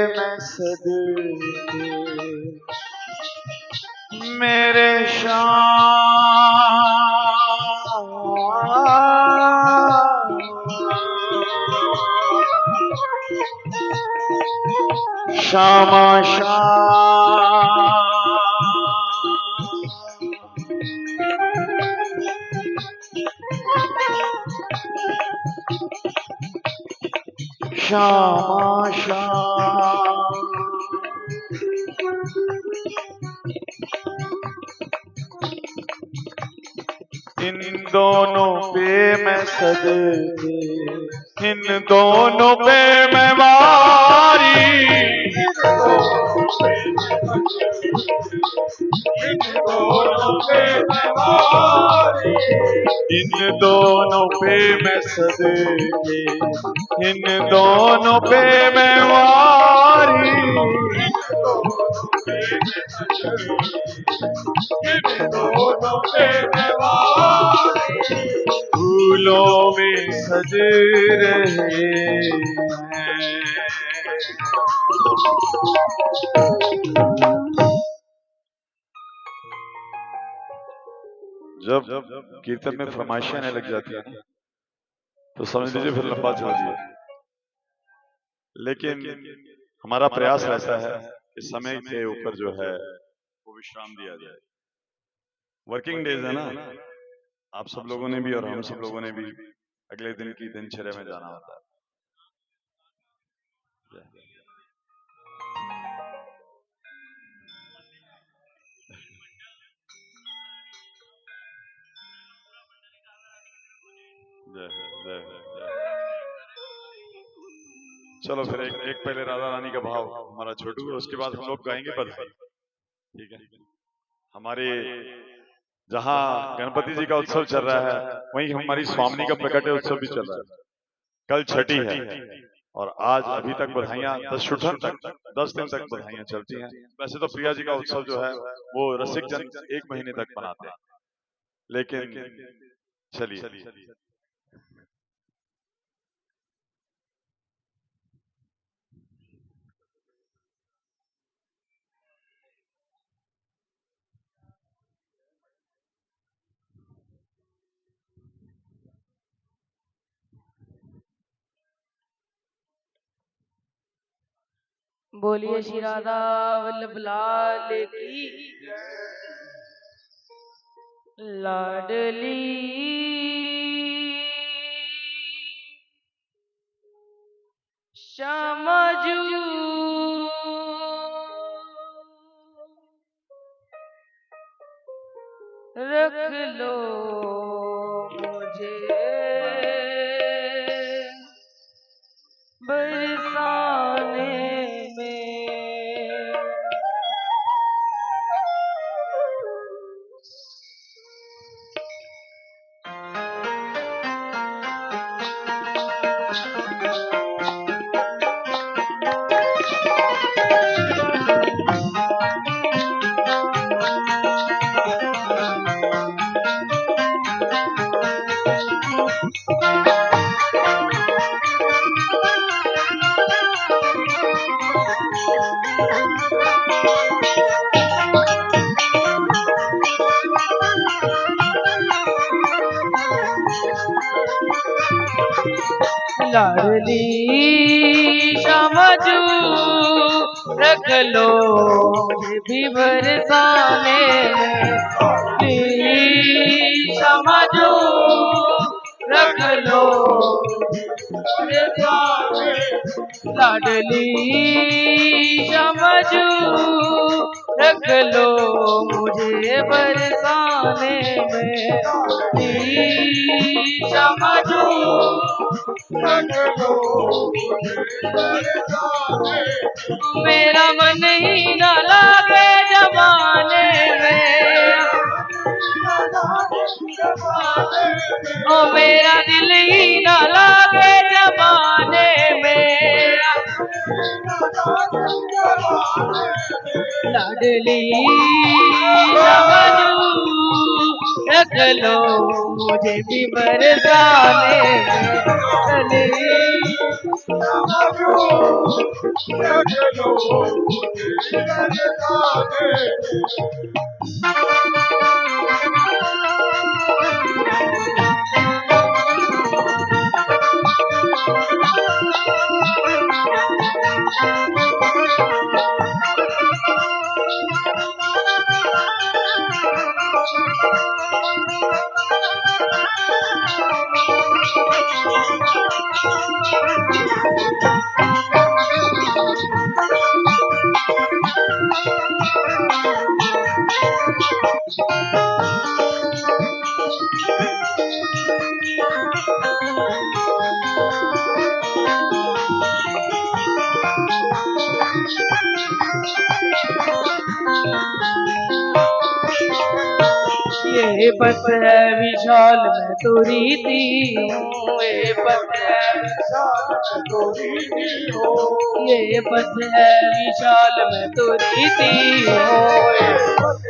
मैं सदके मेरे श्यामा श्यामा श्यामा इन दोनों पे मैं सदके, इन दोनों पे मैं वारी, इन दोनों पे मैं सदके, इन दोनों पे मैं वारी, फूलों में सज रहे हैं। जब कीर्तन में फरमाइशें आने लग जाती है ना, तो समझ लीजिए फिर लंबा चल दिया। लेकिन हमारा प्रयास ऐसा है कि समय के ऊपर जो है वो विश्राम दिया जाए। वर्किंग डेज है ना, आप सब लोगों ने भी और हम सब लोगों ने भी अगले दिन की दिनचर्या में जाना होता है। चलो फिर एक पहले राधा रानी का भाव हमारा छोटू है, उसके बाद हम लोग गाएंगे बधाई। ठीक है, हमारे जहाँ गणपति जी का उत्सव चल रहा है वहीं हमारी स्वामिनी का प्रकट उत्सव भी चल रहा है। कल छठी है और आज अभी तक बधाइयां 10 दिन तक बधाइयां चलती हैं। वैसे तो प्रिया जी का उत्सव जो है वो रसिक जन 1 महीने तक मनाते हैं, लेकिन चलिए बोलिए श्री राधा वल्लभ लाल की लाडली समझू रख लो मुझे बरसाने में। लाडली समझू रख लो मुझे भी बरसाने में। समझू रख लो लाडली समझू रख लो मुझे बरसाने में। समझू मेरा मन ही न लागे जमाने में, ओ मेरा दिल ही न लागे जमाने में। लाडली समझू रख लो मुझे भी बरसाने में। ये पथ है विशाल मैं तो रीति हूँ, ये पथ है विशाल मैं तो रीति हूँ, ये पथ है विशाल मैं तो रीति हूँ, ये पथ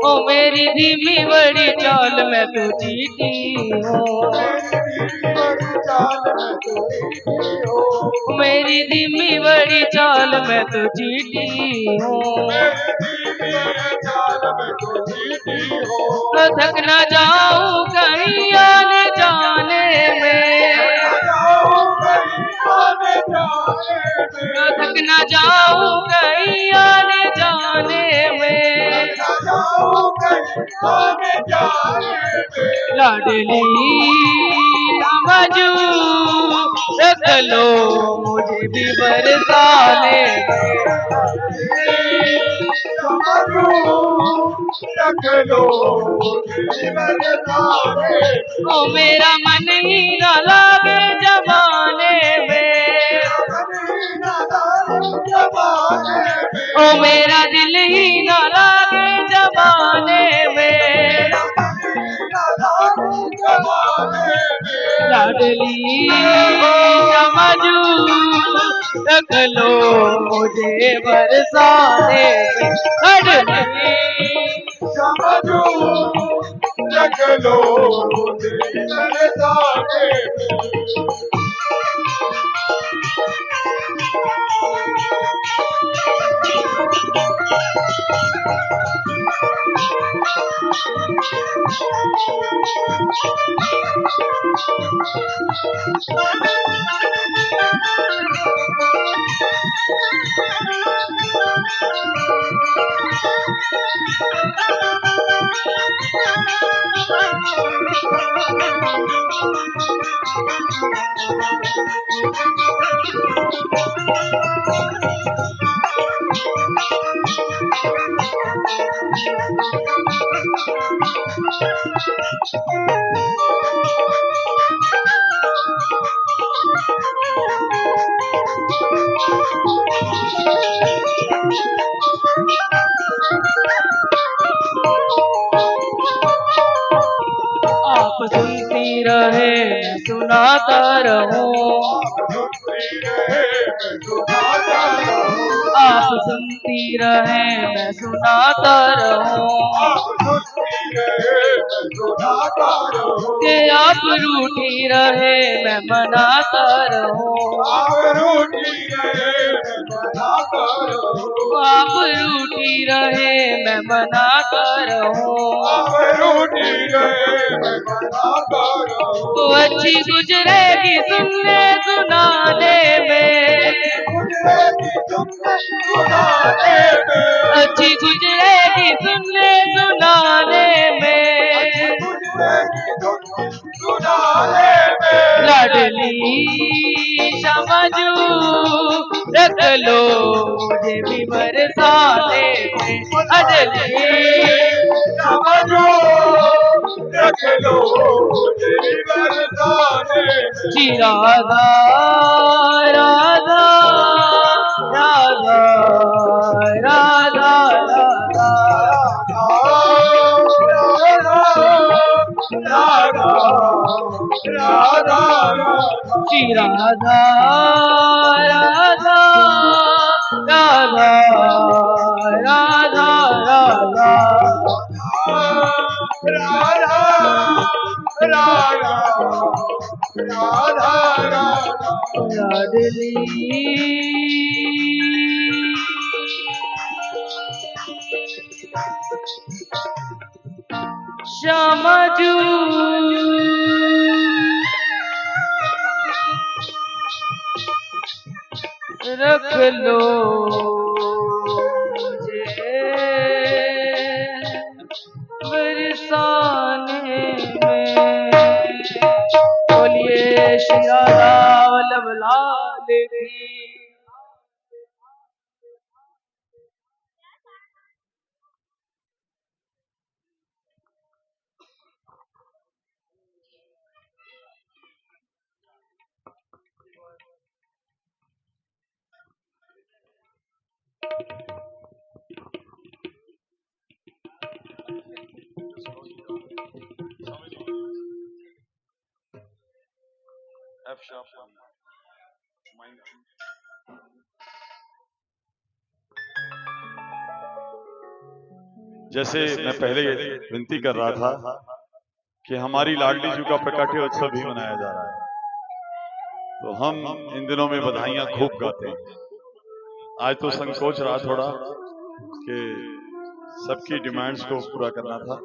ओ मेरी धीमी बड़ी चाल में तो जीती हूँ, मेरी धीमी बड़ी चाल में तो जीती हूँ, तो थक न जाऊं कहीं आने जाने में, तो थक न जाऊं कहीं आने जाने में, लाडली समझू रख लो मुझे भी बरसाने में, ओ मेरा मन ही न लागे जमाने में, ओ मेरा दिल ही न लागे जमाने में, लाडली समझू रख लो मुझे बरसाने में, लाडली आप सुनती रहे मैं सुनाता रहूं, आप सुनती रहे मैं सुनाता रहूं, कि आप रूठी रहे मैं मनाता रहूं, आप रूठी रहे मैं मनाता रहूं, तो अच्छी गुजरेगी सुनने सुनाने में, अच्छी गुजरेगी सुनने सुनाने में, लाडली समझू रख लो मुझे भी बरसाने में, लाडली समझू रख लो मुझे भी बरसाने में, जी राधा राधा राधा राधा श्री राधा राधा राधा राधा राधा लाडली समझू रख लो मुझे बरसाने में, बोलिए श्री राधा वल्लभ लाल की। F sharp minor. जैसे मैं पहले विनती कर रहा था कि हमारी लाडली जी का प्रकाट्य उत्सव भी मनाया जा रहा है, तो हम इन दिनों में बधाइयां खूब गाते हैं। आज तो संकोच रहा थोड़ा कि सबकी डिमांड्स को पूरा करना था।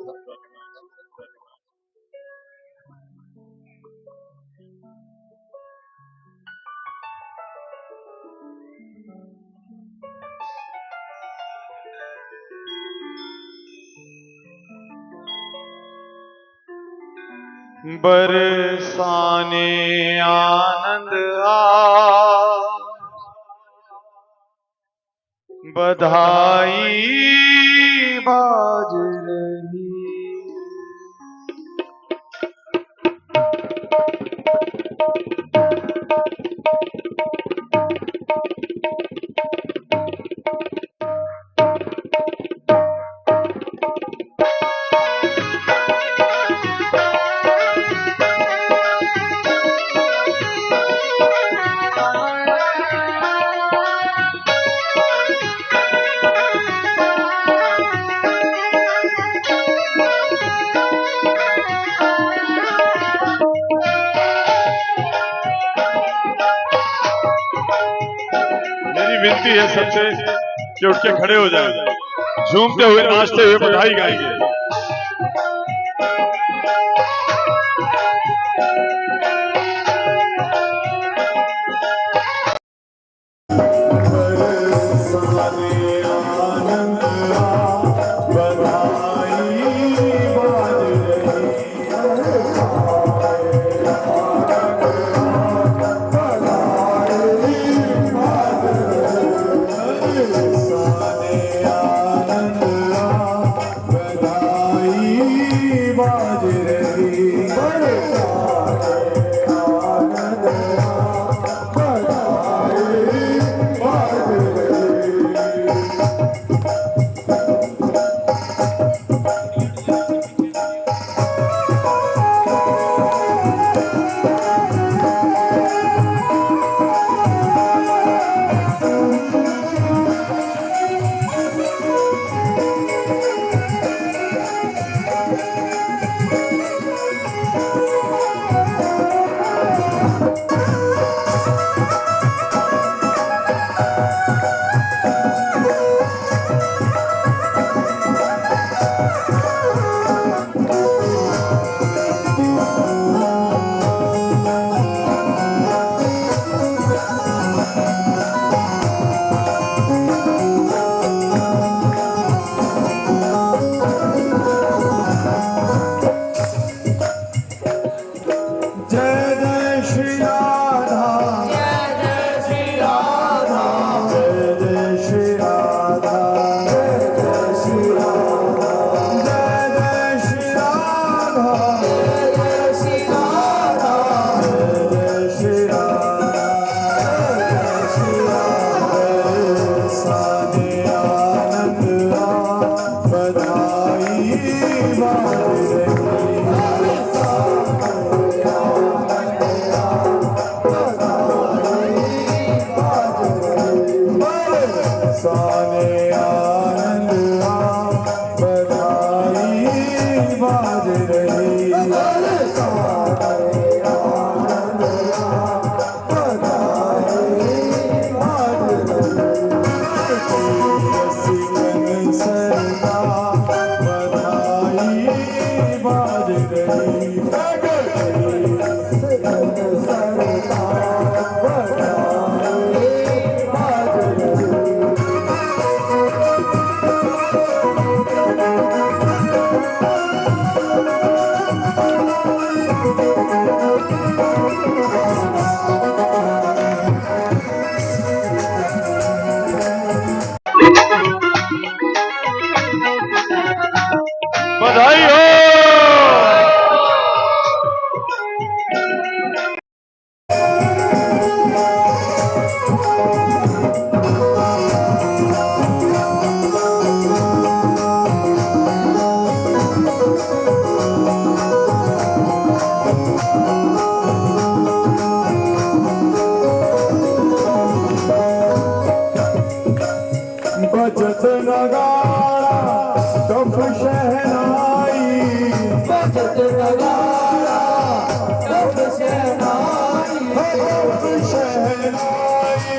बरसाने आनंद आ, बधाई बाज रही। विनती है सबसे कि उठ के खड़े हो जाए, झूमते हुए नाचते हुए बधाई गाएंगे। शहनाई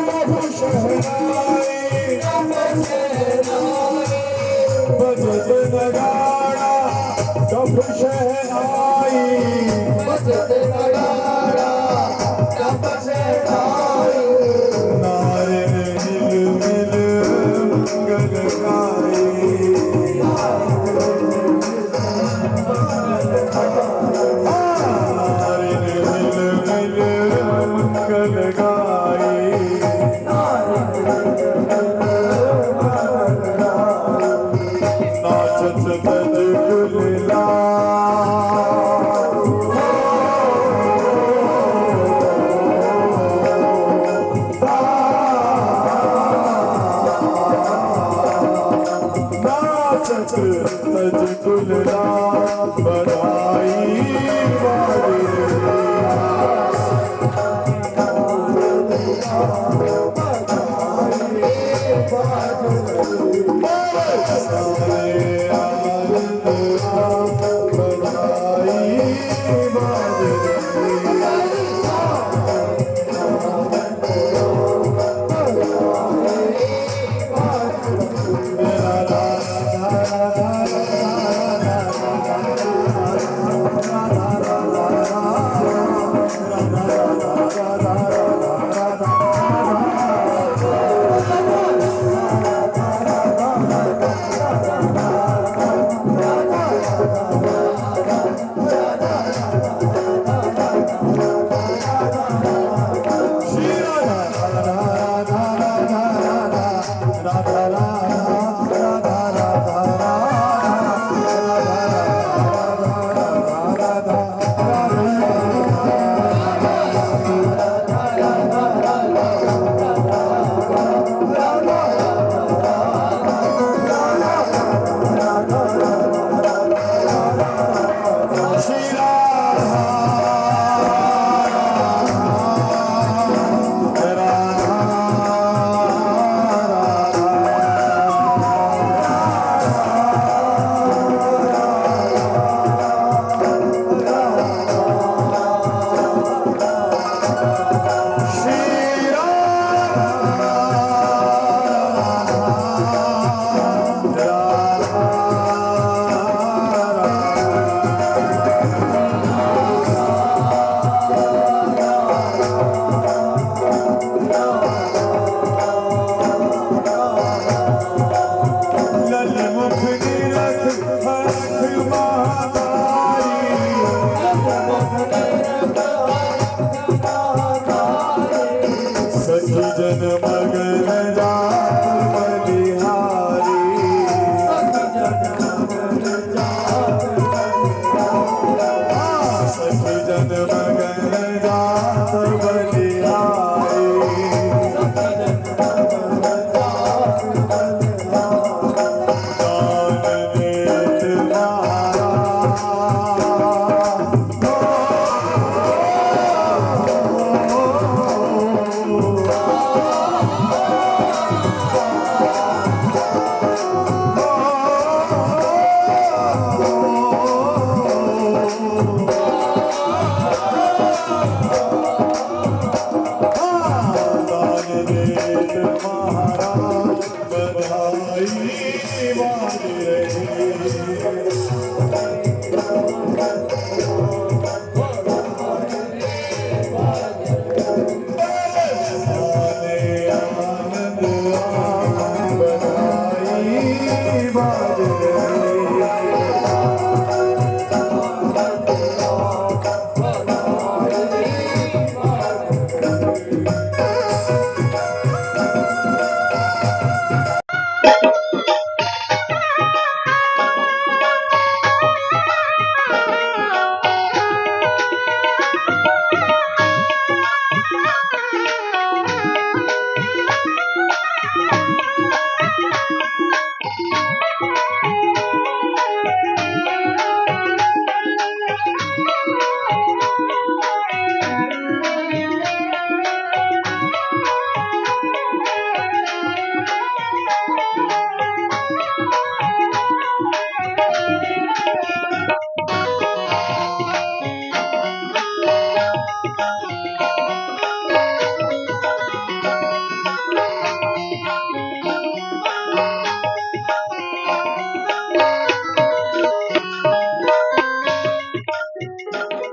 प्रभु शहनाई बजत नगाड़ा प्रभु शहनाई नारे मिल मिल गल गाई नारे मिल मिल गल गाई नाचत बज गुलला नाचत बज गुलला बधाई वाले